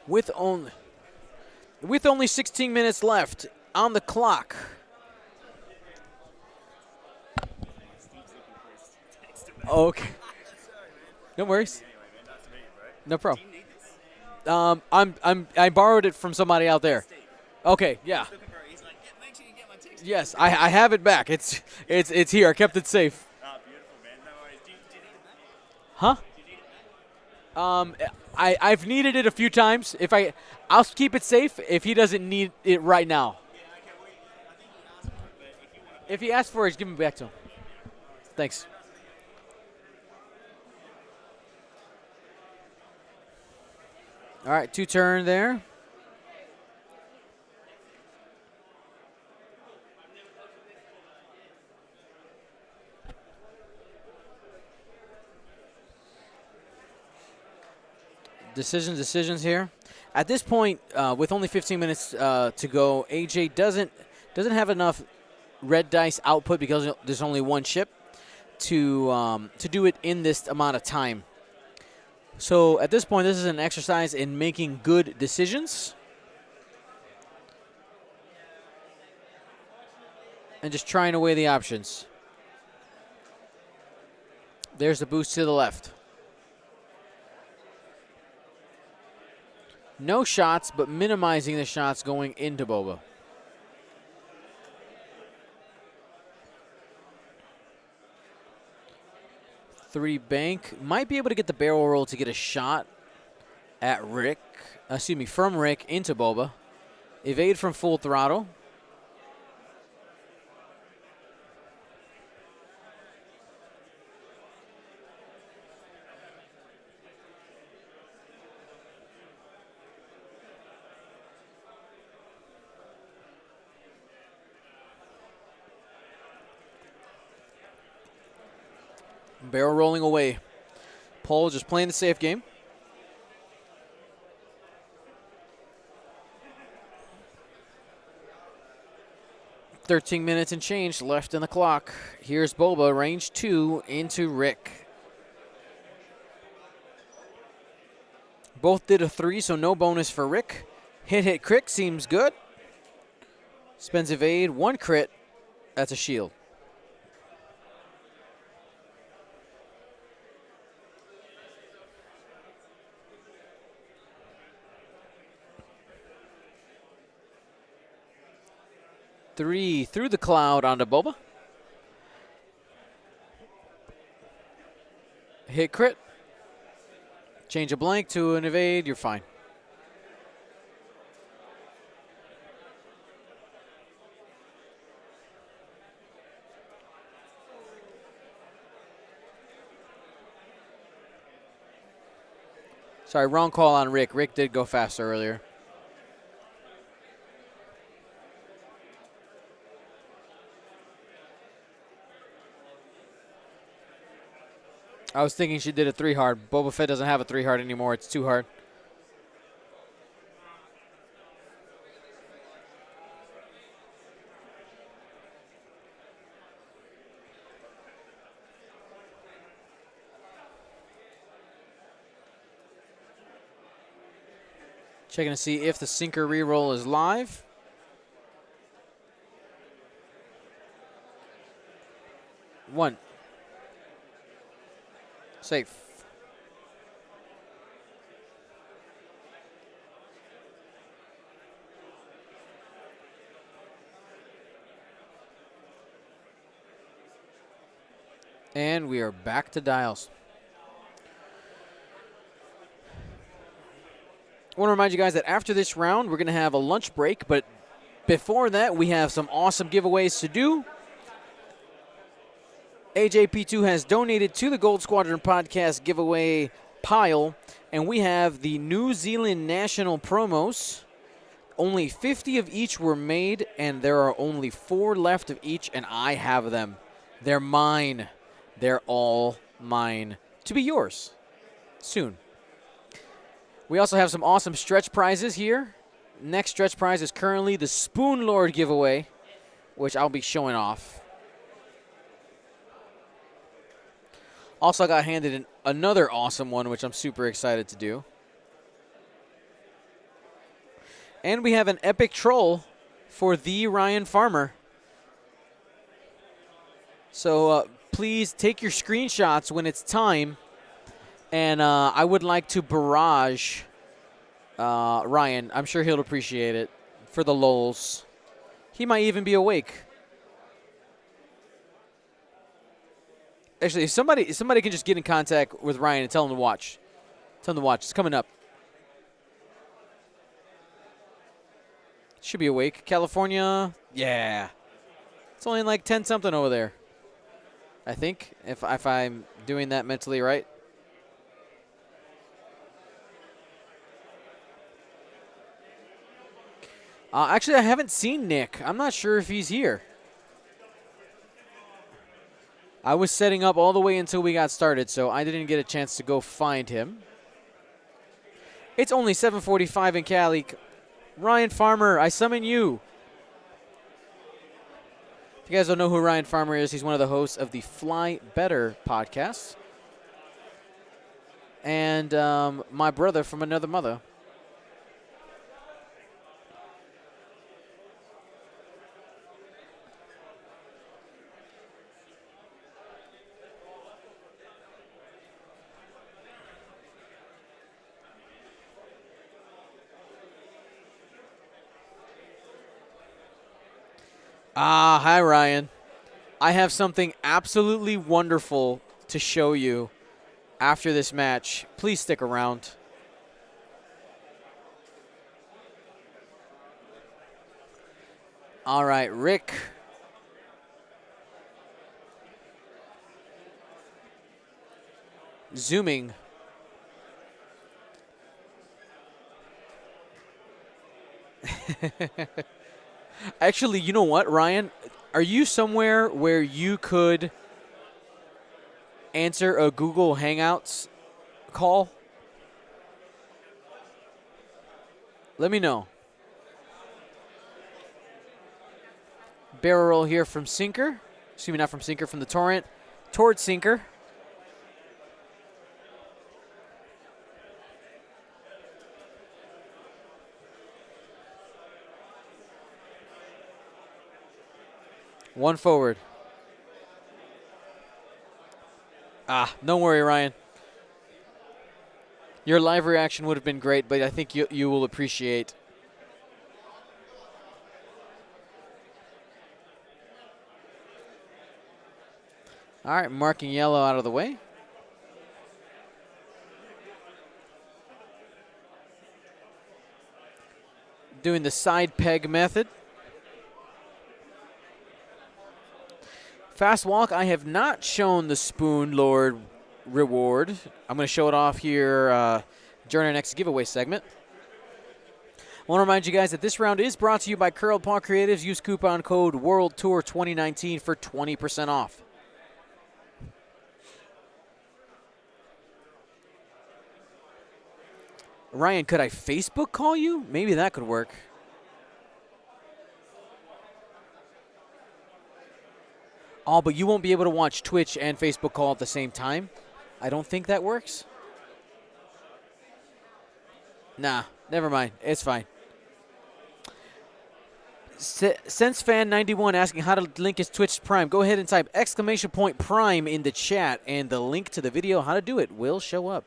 With only 16 minutes left on the clock. Okay. No worries. No problem. I borrowed it from somebody out there. Okay, yeah. Yes, I have it back. It's here. I kept it safe. Oh, beautiful, man. No worries. Did you need it? Huh? I've needed it a few times. I'll keep it safe if he doesn't need it right now. Yeah, okay. Well, I think he asked for it, but if you want to... If he asks for it, just give it back to him. Thanks. All right, 2-turn there. Decisions here. At this point, with only 15 minutes to go, AJ doesn't have enough red dice output because there's only one chip to do it in this amount of time. So at this point, this is an exercise in making good decisions and just trying to weigh the options. There's the boost to the left. No shots, but minimizing the shots going into Boba. Three bank. Might be able to get the barrel roll to get a shot at Rick. From Rick into Boba. Evade from full throttle. Barrel rolling away. Paul just playing the safe game. "13 minutes and change left in the clock." Here's Boba, range 2 into Rick. Both did a 3, so no bonus for Rick. Hit, crit seems good. Spends evade, 1 crit. That's a shield. Three through the cloud onto Boba. Hit crit. Change a blank to an evade, you're fine. Sorry, wrong call on Rick. Rick did go faster earlier. I was thinking she did a 3 hard. Boba Fett doesn't have a 3 hard anymore. It's 2 hard. Checking to see if the sinker reroll is live. One. Safe. And we are back to dials. I want to remind you guys that after this round, we're going to have a lunch break, but before that, we have some awesome giveaways to do. AJ-P2 has donated to the Gold Squadron podcast giveaway pile, and we have the New Zealand national promos. Only 50 of each were made, and there are only 4 left of each, and I have them. They're mine. They're all mine to be yours soon. We also have some awesome stretch prizes here. Next stretch prize is currently the Spoon Lord giveaway, which I'll be showing off. Also got handed another awesome one, which I'm super excited to do. And we have an epic troll for the Ryan Farmer. So please take your screenshots when it's time. And I would like to barrage Ryan. I'm sure he'll appreciate it for the lols. He might even be awake. Actually, if somebody can just get in contact with Ryan and tell him to watch. Tell him to watch. It's coming up. Should be awake. California, yeah. It's only like 10-something over there. I think, if I'm doing that mentally right. Actually, I haven't seen Nick. I'm not sure if he's here. I was setting up all the way until we got started, so I didn't get a chance to go find him. It's only 7:45 in Cali. Ryan Farmer, I summon you. If you guys don't know who Ryan Farmer is, he's one of the hosts of the Fly Better podcast. And my brother from another mother. Hi, Ryan. I have something absolutely wonderful to show you after this match. Please stick around. All right, Rick. Zooming. Actually, you know what, Ryan? Are you somewhere where you could answer a Google Hangouts call? Let me know. Barrel roll here from Sinker. Excuse me, not from Sinker, from the Torrent. Towards Sinker. One forward. Don't worry, Ryan. Your live reaction would have been great, but I think you will appreciate. All right, marking yellow out of the way. Doing the side peg method. Fast walk, I have not shown the Spoon Lord reward. I'm going to show it off here during our next giveaway segment. I want to remind you guys that this round is brought to you by Curled Paw Creatives. Use coupon code WORLDTOUR2019 for 20% off. Ryan, could I Facebook call you? Maybe that could work. Oh, but you won't be able to watch Twitch and Facebook call at the same time? I don't think that works. Nah, never mind. It's fine. SenseFan91 asking how to link his Twitch Prime. Go ahead and type !Prime in the chat, and the link to the video how to do it will show up.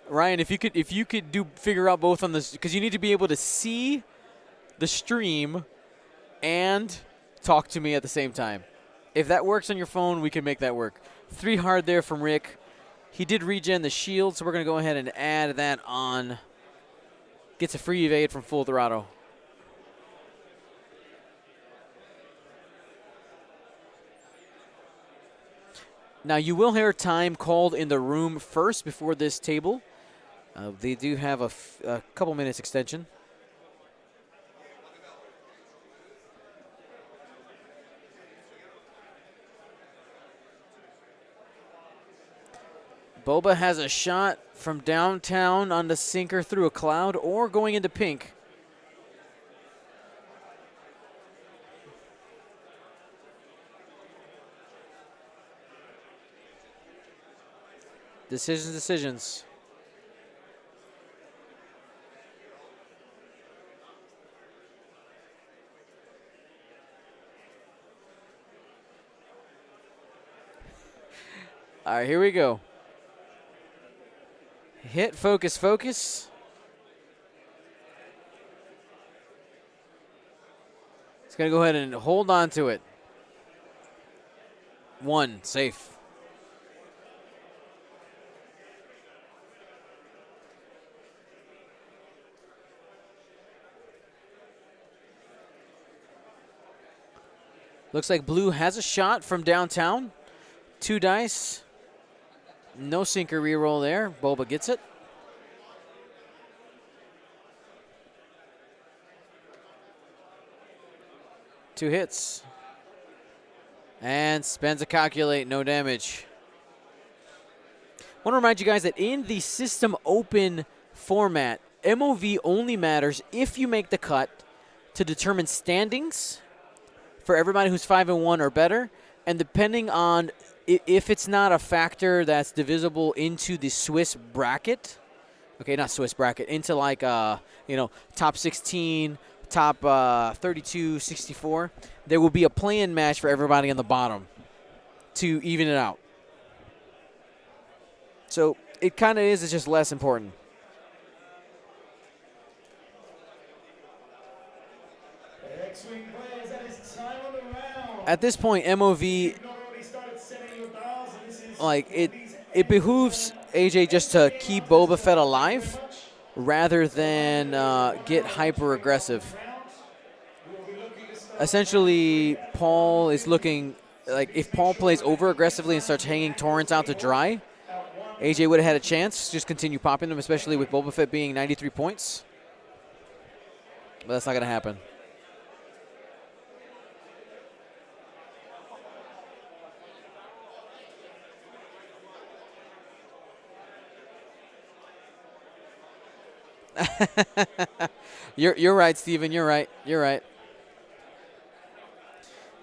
Ryan, if you could figure out both on this, because you need to be able to see the stream and talk to me at the same time. If that works on your phone, we can make that work. 3 hard there from Rick. He did regen the shield, so we're going to go ahead and add that on. Gets a free evade from Full Throttle. Now, you will hear time called in the room first before this table. They do have a couple minutes extension. Boba has a shot from downtown on the Sinker through a cloud or going into pink. Decisions. All right, here we go. Hit, focus, focus. It's going to go ahead and hold on to it. 1, safe. Looks like blue has a shot from downtown. 2 dice. No sinker reroll there. Boba gets it. Two hits. And spends a calculate, no damage. I want to remind you guys that in the system open format, MOV only matters if you make the cut to determine standings for everybody who's 5-1 or better, and depending on if it's not a factor that's divisible into the Swiss bracket, okay, not Swiss bracket, into like top 16, top 32, 64, there will be a play-in match for everybody on the bottom to even it out. So it kind of is, it's just less important. At this point, MOV, like it behooves AJ just to keep Boba Fett alive rather than get hyper aggressive. Essentially, Paul is looking like if Paul plays over aggressively and starts hanging Torrance out to dry, AJ would have had a chance. Just continue popping them, especially with Boba Fett being 93 points. But that's not going to happen. You're right, Steven. You're right. You're right.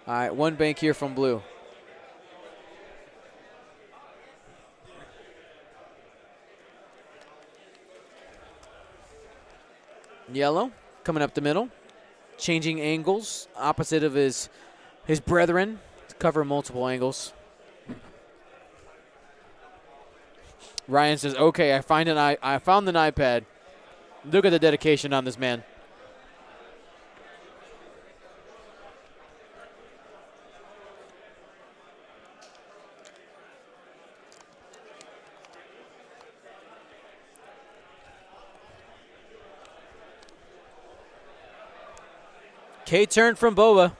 All right, 1 bank here from blue. Yellow coming up the middle, changing angles opposite of his brethren to cover multiple angles. Ryan says, "Okay, I found an iPad. Look at the dedication on this man." K-turn from Boba.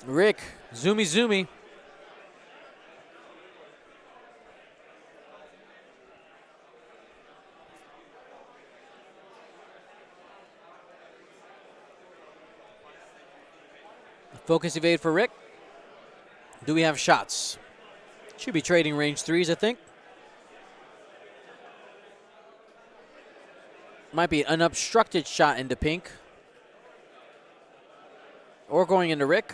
Rick, zoomy. Focus evade for Rick. Do we have shots? Should be trading range 3s, I think. Might be an obstructed shot into pink. Or going into Rick.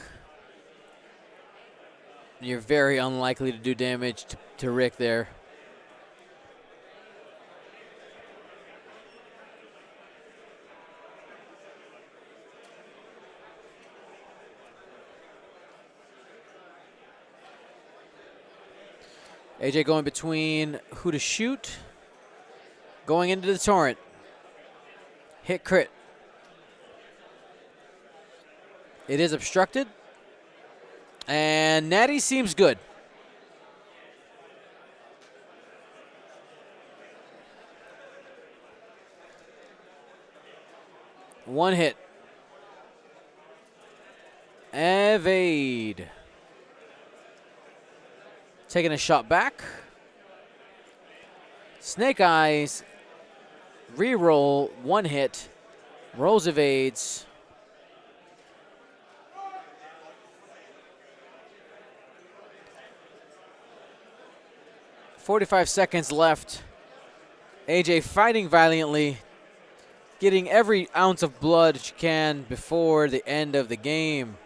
You're very unlikely to do damage to Rick there. AJ going between who to shoot. Going into the torrent. Hit crit. It is obstructed. And Natty seems good. One hit. Evade. Taking a shot back. Snake Eyes. Reroll. One hit. Rolls evades. .45 seconds left. AJ fighting valiantly. Getting every ounce of blood she can before the end of the game.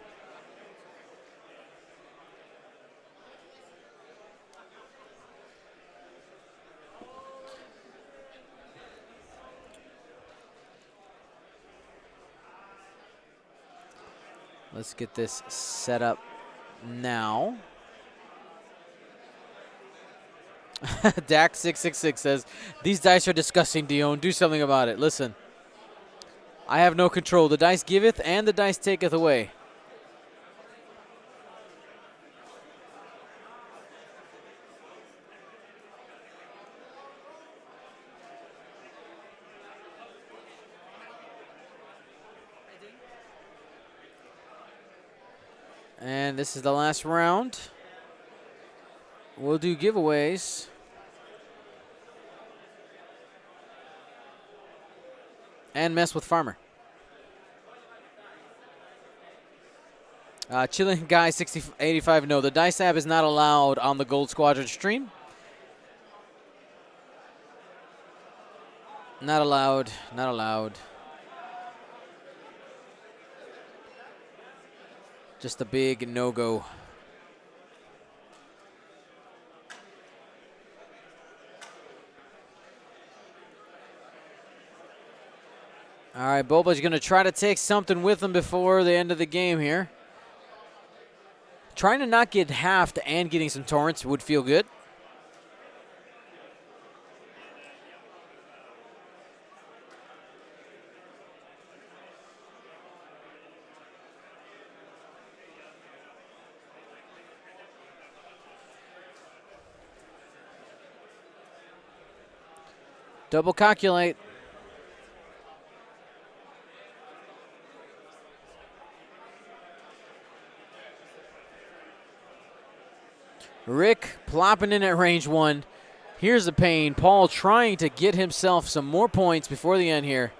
Let's get this set up now. Dak666 says, these dice are disgusting, Dion. Do something about it. Listen, I have no control. The dice giveth and the dice taketh away. And this is the last round. We'll do giveaways. And mess with Farmer. Chilean Guy 85, no, the Dice app is not allowed on the Gold Squadron stream. Not allowed, not allowed. Just a big no-go. All right, Boba's going to try to take something with him before the end of the game here. Trying to not get halved and getting some torrents would feel good. Double calculate. Rick plopping in at range 1. Here's the pain. Paul trying to get himself some more points before the end here.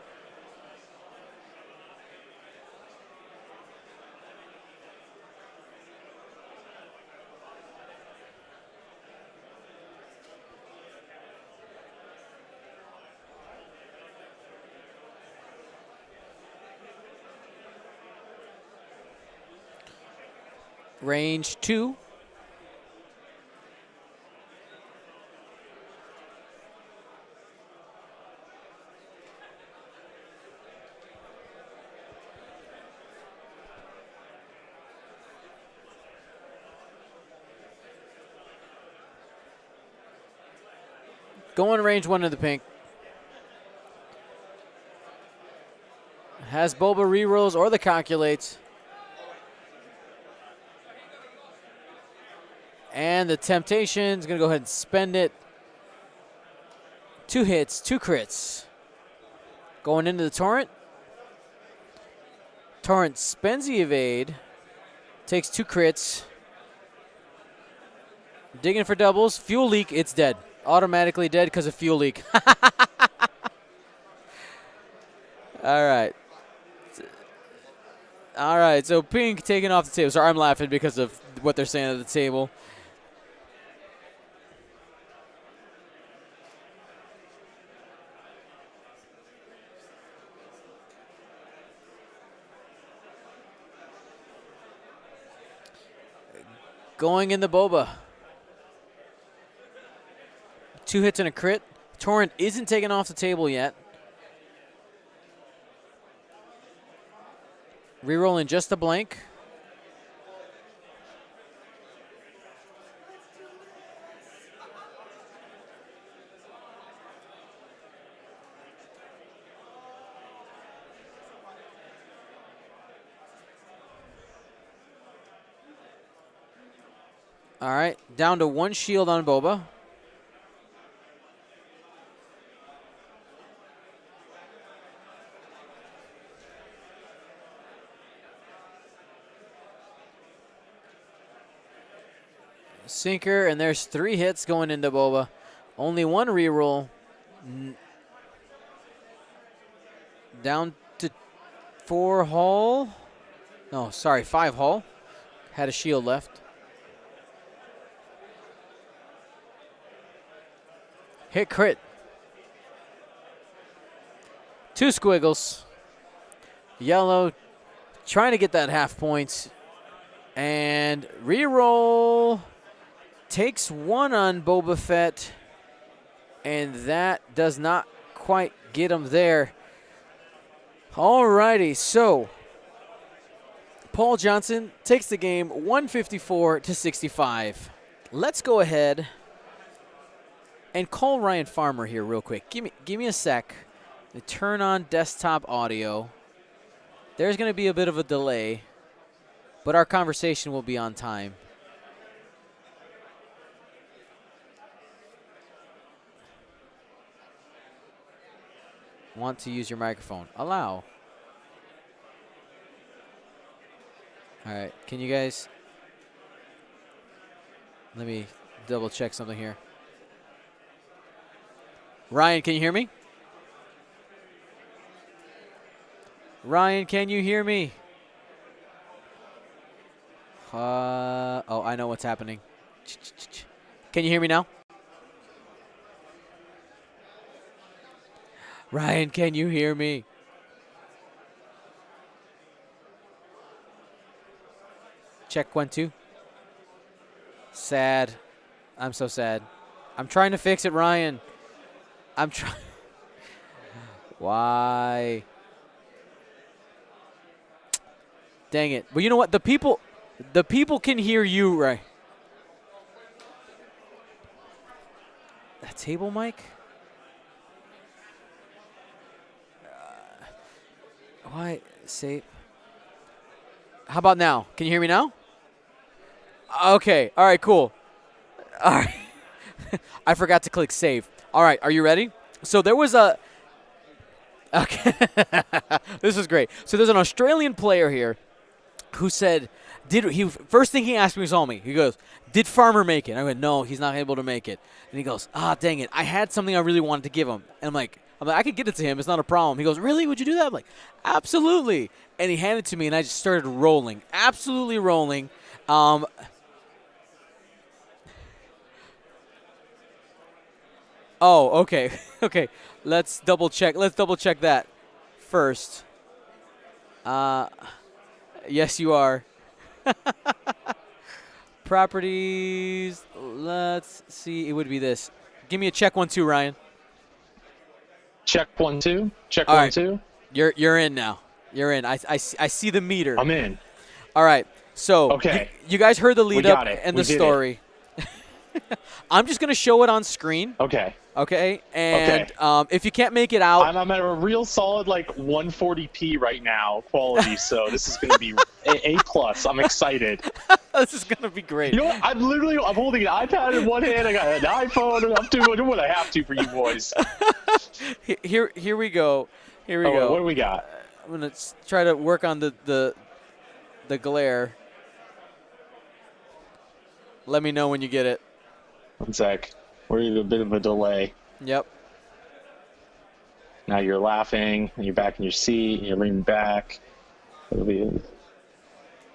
Range 2. Going range 1 in the pink. Has Boba rerolls or the calculates. And the Temptation's going to go ahead and spend it. 2 hits, 2 crits. Going into the Torrent. Torrent spends the evade. Takes 2 crits. Digging for doubles. Fuel leak, it's dead. Automatically dead because of fuel leak. All right. All right, so pink taking off the table. Sorry, I'm laughing because of what they're saying at the table. Going in the Boba. 2 hits and a crit. Torrent isn't taken off the table yet. Rerolling just a blank. All right, down to 1 shield on Boba. Sinker, and there's 3 hits going into Boba. Only 1 reroll. Down to 4 hull. No, sorry, 5 hull. Had a shield left. Hit crit. 2 squiggles. Yellow trying to get that half points. And reroll. Takes 1 on Boba Fett. And that does not quite get him there. Alrighty, so Paul Johnson takes the game 154-65. Let's go ahead and call Ryan Farmer here real quick. Give me a sec. Turn on desktop audio. There's going to be a bit of a delay, but our conversation will be on time. Want to use your microphone. Allow. All right. Can you guys... Let me double check something here. Ryan, can you hear me? Ryan, can you hear me? Oh, I know what's happening. Can you hear me now? Ryan, can you hear me? Check 1, 2. Sad. I'm so sad. I'm trying to fix it, Ryan. I'm trying. Why? Dang it. Well, you know what? The people can hear you, right? That table mic? Why? Say. How about now? Can you hear me now? Okay. All right, cool. All right. I forgot to click save. All right, are you ready? So there was a... Okay. This is great. So there's an Australian player here who said, first thing he asked me was on me. He goes, did Farmer make it? I went, no, he's not able to make it. And he goes, dang it. I had something I really wanted to give him. And I'm like, I could get it to him. It's not a problem. He goes, really? Would you do that? I'm like, absolutely. And he handed it to me, and I just started rolling. Absolutely rolling. Oh, okay. Okay. Let's double check. Let's double check that first. Yes, you are. Properties. Let's see. It would be this. Give me a check 1, 2, Ryan. Check 1, 2. Check All 1, right. 2. You're in now. You're in. I see the meter. I'm in. All right. So okay. You guys heard the lead up and the did story. I'm just gonna show it on screen. Okay. Okay. And if you can't make it out, I'm at a real solid like 140p right now quality. So this is gonna be A plus. I'm excited. This is gonna be great. You know what? I'm holding an iPad in one hand. I got an iPhone. I'm doing what I have to for you boys. Here we go. Here we go. What do we got? I'm gonna try to work on the glare. Let me know when you get it. 1 sec. We're in a bit of a delay. Yep. Now you're laughing, and you're back in your seat, and you're leaning back. It'll be,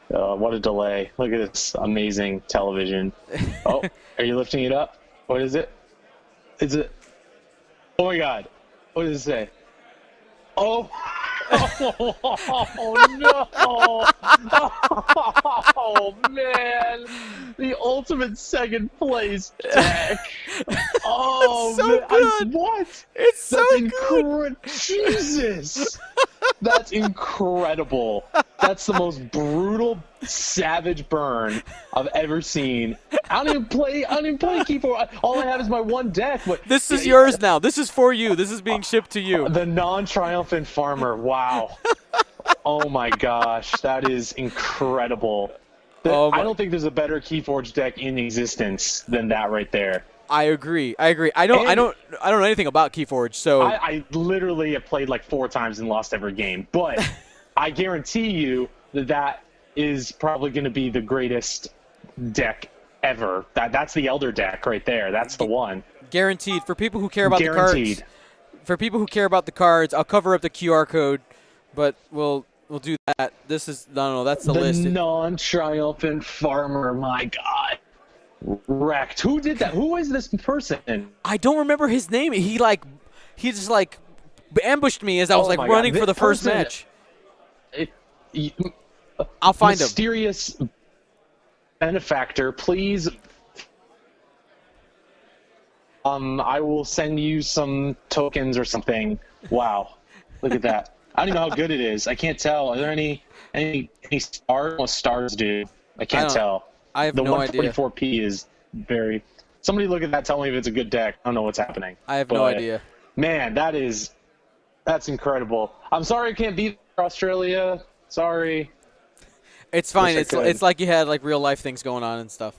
what a delay. Look at this amazing television. Oh, are you lifting it up? What is it? Is it? Oh, my God. What does it say? Oh. Oh, no. Oh, man. The ultimate second place deck. Oh, so man. good. What? It's so good. Jesus. That's incredible. That's the most brutal, savage burn I've ever seen. I don't even play keyboard. All I have is my one deck. But this is yours now. This is for you. This is being shipped to you. The non-triumphant farmer. Wow. Oh my gosh, that is incredible. I don't think there's a better Keyforge deck in existence than that right there. I agree. I don't know anything about Keyforge, so I literally have played like 4 times and lost every game. But I guarantee you that is probably going to be the greatest deck ever. That's the Elder deck right there. That's the one. Guaranteed. For people who care about the cards. For people who care about the cards, I'll cover up the QR code, but we'll do that. This is no, that's the list. The non-triumphant farmer. My God. Wrecked. Who did that? Who is this person? I don't remember his name. He just ambushed me as I was running for the first match. I'll find him. Mysterious benefactor, please. I will send you some tokens or something. Wow, look at that. I don't even know how good it is. I can't tell. Are there any stars? What stars do? I can't tell. I have The no idea. 144p is very. Somebody look at that. Tell me if it's a good deck. I don't know what's happening. I have no idea. Man, that's incredible. I'm sorry I can't beat Australia. Sorry. It's fine. Wish I could. It's like you had like real life things going on and stuff.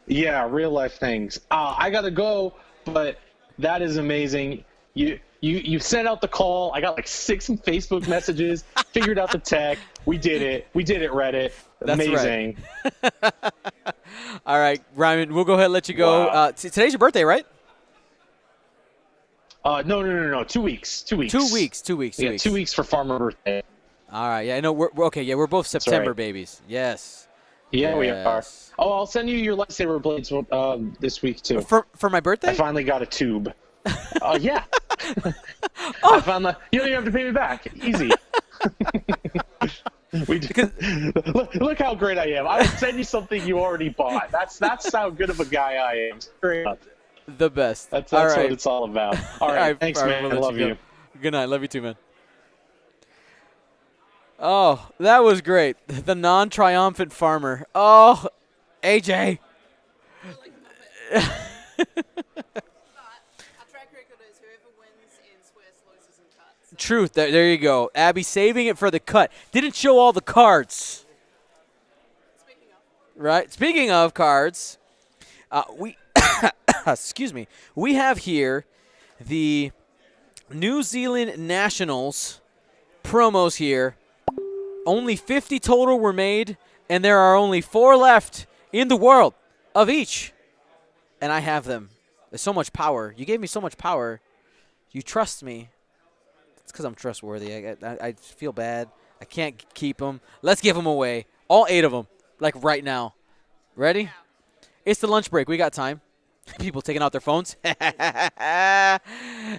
Yeah, real life things. I gotta go, but that is amazing. You sent out the call. I got like 6 Facebook messages. Figured out the tech. We did it. Reddit. That's amazing. Right. All right, Ryman. We'll go ahead and let you go. Wow. Today's your birthday, right? No. 2 weeks. 2 weeks. 2 weeks. 2 weeks. 2 Yeah, weeks. 2 weeks for farmer birthday. All right. Yeah, I know. We're okay. Yeah, we're both September right. babies. Yes. Yeah, we are. Yes. Oh, I'll send you your lightsaber blades this week too. For my birthday? I finally got a tube. Yeah. Oh. I found the. You don't even have to pay me back. Easy. Look how great I am. I would send you something you already bought. That's how good of a guy I am. Straight up. The best. That's all right. what it's all about. All right. Thanks, all right, man. we'll I let love go. you. Good night. Love you too, man. Oh, that was great. The non-triumphant farmer. Oh, AJ. But our track record is whoever wins in squares, loses, and cuts. Truth. There you go. Abby saving it for the cut. Didn't show all the cards. Speaking of, Right. Speaking of cards, we excuse me. We have here the New Zealand Nationals promos here. Only 50 total were made, and there are only 4 left in the world of each. And I have them. There's so much power. You gave me so much power. You trust me. It's because I'm trustworthy. I feel bad. I can't keep them. Let's give them away. All 8 of them. Like right now. Ready? It's the lunch break. We got time. People taking out their phones.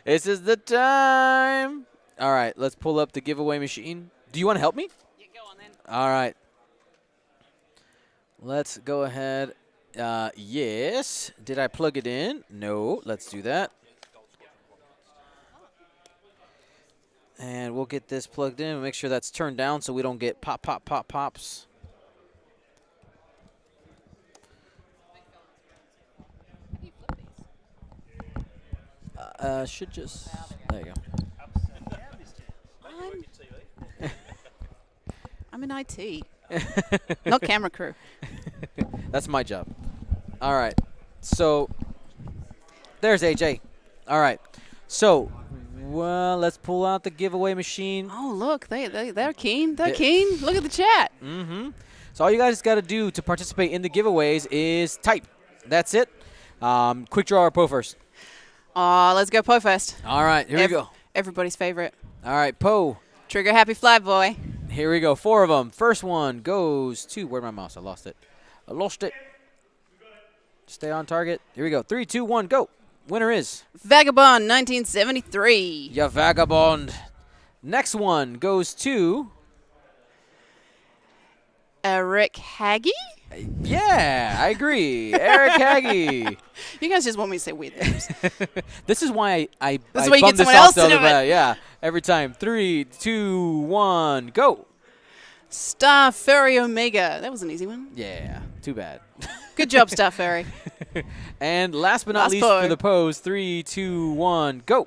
This is the time. All right. Let's pull up the giveaway machine. Do you want to help me? yeah, go on then. All right. Let's go ahead. Yes. Did I plug it in? No. Let's do that. And we'll get this plugged in. Make sure that's turned down so we don't get pops. You flip these. Should just. There you go. I'm in IT, not camera crew. That's my job. All right. So there's AJ. All right. So, well, let's pull out the giveaway machine. Oh, look, they're keen. They're keen. Look at the chat. Mm-hmm. So all you guys got to do to participate in the giveaways is type. That's it. Quick draw or Poe first. Let's go Poe first. All right. Here we go. Everybody's favorite. All right. Poe. Trigger happy fly boy. Here we go. 4 of them. First one goes to. Where'd my mouse? I lost it. Stay on target. Here we go. 3, 2, 1, go. Winner is. Vagabond 1973. Ya vagabond. Next one goes to. Eric Haggy? Yeah, I agree. Eric Haggy. You guys just want me to say weird things. This is why I This is why you bummed get this someone off else the to other do it. way. Yeah, every time. 3, 2, 1, go. Star Furry Omega. That was an easy one. Yeah, too bad. Good job, Star Furry. And last but not Last least Poe. for the pose, 3, 2, 1, go.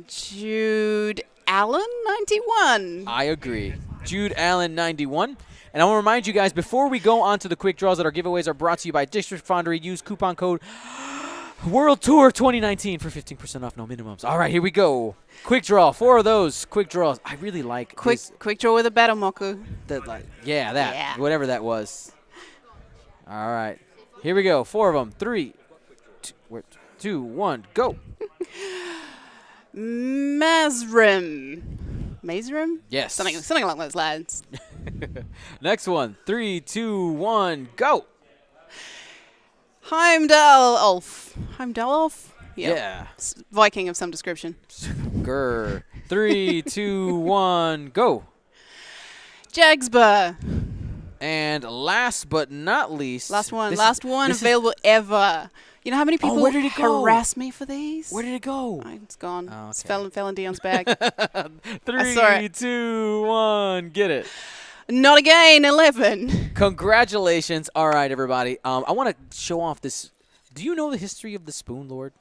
Jude Allen 91. I agree. Jude Allen, 91. And I want to remind you guys, before we go on to the quick draws, that our giveaways are brought to you by District Foundry. Use coupon code World Tour 2019 for 15% off, no minimums. All right, here we go. Quick draw, 4 of those quick draws. I really like Quick draw with a battle moku. that, whatever that was. All right, here we go. 4 of them. 3, 2, 1, go. Mazrim. Mazrim? Yes. Something along those lines. Next one. 3, 2, 1, go. Heimdall-Ulf. Heimdall-Ulf? Yep. Yeah. Viking of some description. Grr. 3, 2, 1, go. Jagsba. And last but not least. Last one this available ever. You know how many people where did it go? harass me for these? Where did it go? Oh, it's gone. Oh, It's okay. fell in Dion's bag. Three, saw it. 2, 1, get it. Not again, 11. Congratulations. All right, everybody. I want to show off this. Do you know the history of the Spoon Lord?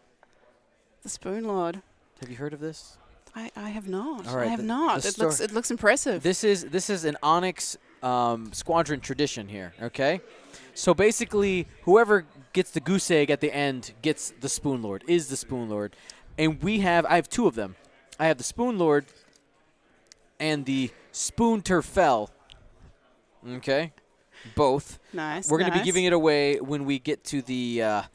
The Spoon Lord. Have you heard of this? I have not. All right, I have the not. It looks impressive. This is an Onyx squadron tradition here, okay? So basically, whoever gets the goose egg at the end gets the Spoon Lord, is the Spoon Lord. And I have 2 of them. I have the Spoon Lord and the Spoon Terfel, okay? Both. Nice. We're going to be nice. giving it away when we get to the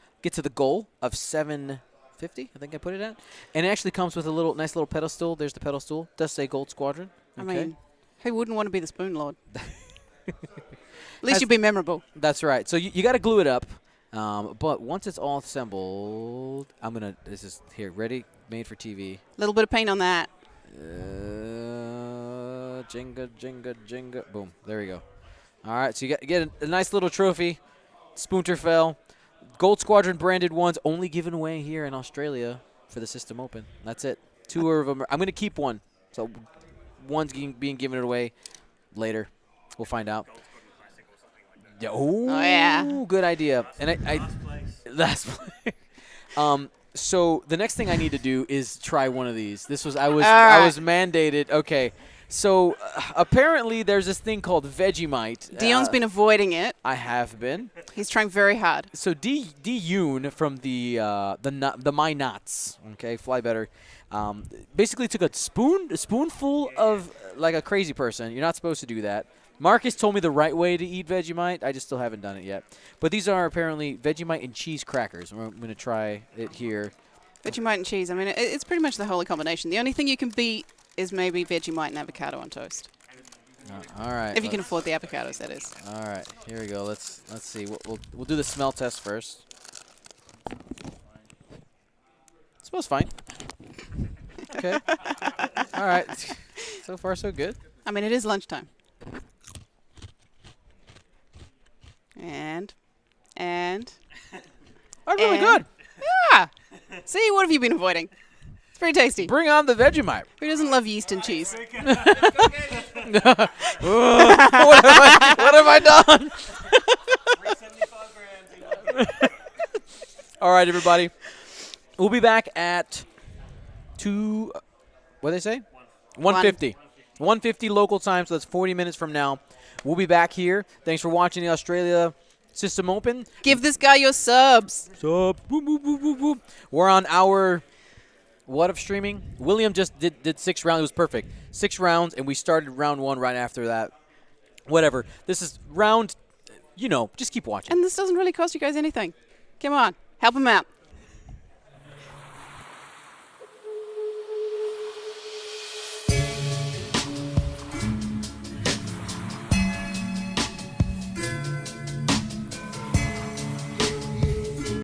goal of 750. I think I put it at, and it actually comes with a nice little pedestal. There's the pedestal. Does say Gold Squadron. I Okay? mean, who wouldn't want to be the Spoon Lord? At least you'd be memorable. That's right. So you got to glue it up, but once it's all assembled, this is here, ready, made for TV. A little bit of paint on that. Jenga, Jenga, Jenga. Boom. There we go. All right, so you get a nice little trophy. Spoonterfell. Gold Squadron branded ones only given away here in Australia for the System Open. That's it. 2 of them. I'm going to keep one. So one's being given away later. We'll find out. Yeah. Oh, yeah. Good idea. And last place. So the next thing I need to do is try one of these. I was mandated. Okay. So apparently there's this thing called Vegemite. Dion's been avoiding it. I have been. He's trying very hard. So D Yoon from the My Knots, okay, Fly Better, basically took a spoonful of like a crazy person. You're not supposed to do that. Marcus told me the right way to eat Vegemite. I just still haven't done it yet. But these are apparently Vegemite and cheese crackers. I'm going to try it here. Vegemite and cheese. I mean, it's pretty much the holy combination. The only thing you can beat is maybe Vegemite and avocado on toast. All right. If you can afford the avocados, that is. All right. Here we go. Let's see. We'll do the smell test first. It smells fine. Okay. All right. So far, so good. I mean, it is lunchtime. And. Oh, really good. Yeah. See, what have you been avoiding? It's pretty tasty. Bring on the Vegemite. Who doesn't love yeast and cheese? What have I done? 375 grams. All right, everybody. We'll be back at what did they say? 150. 150 local time, so that's 40 minutes from now. We'll be back here. Thanks for watching the Australia System Open. Give this guy your subs. Boom, boom, boom, boom, boom. We're on our what of streaming? William just did 6 rounds. It was perfect. 6 rounds, and we started round 1 right after that. Whatever. This is round, just keep watching. And this doesn't really cost you guys anything. Come on. Help him out.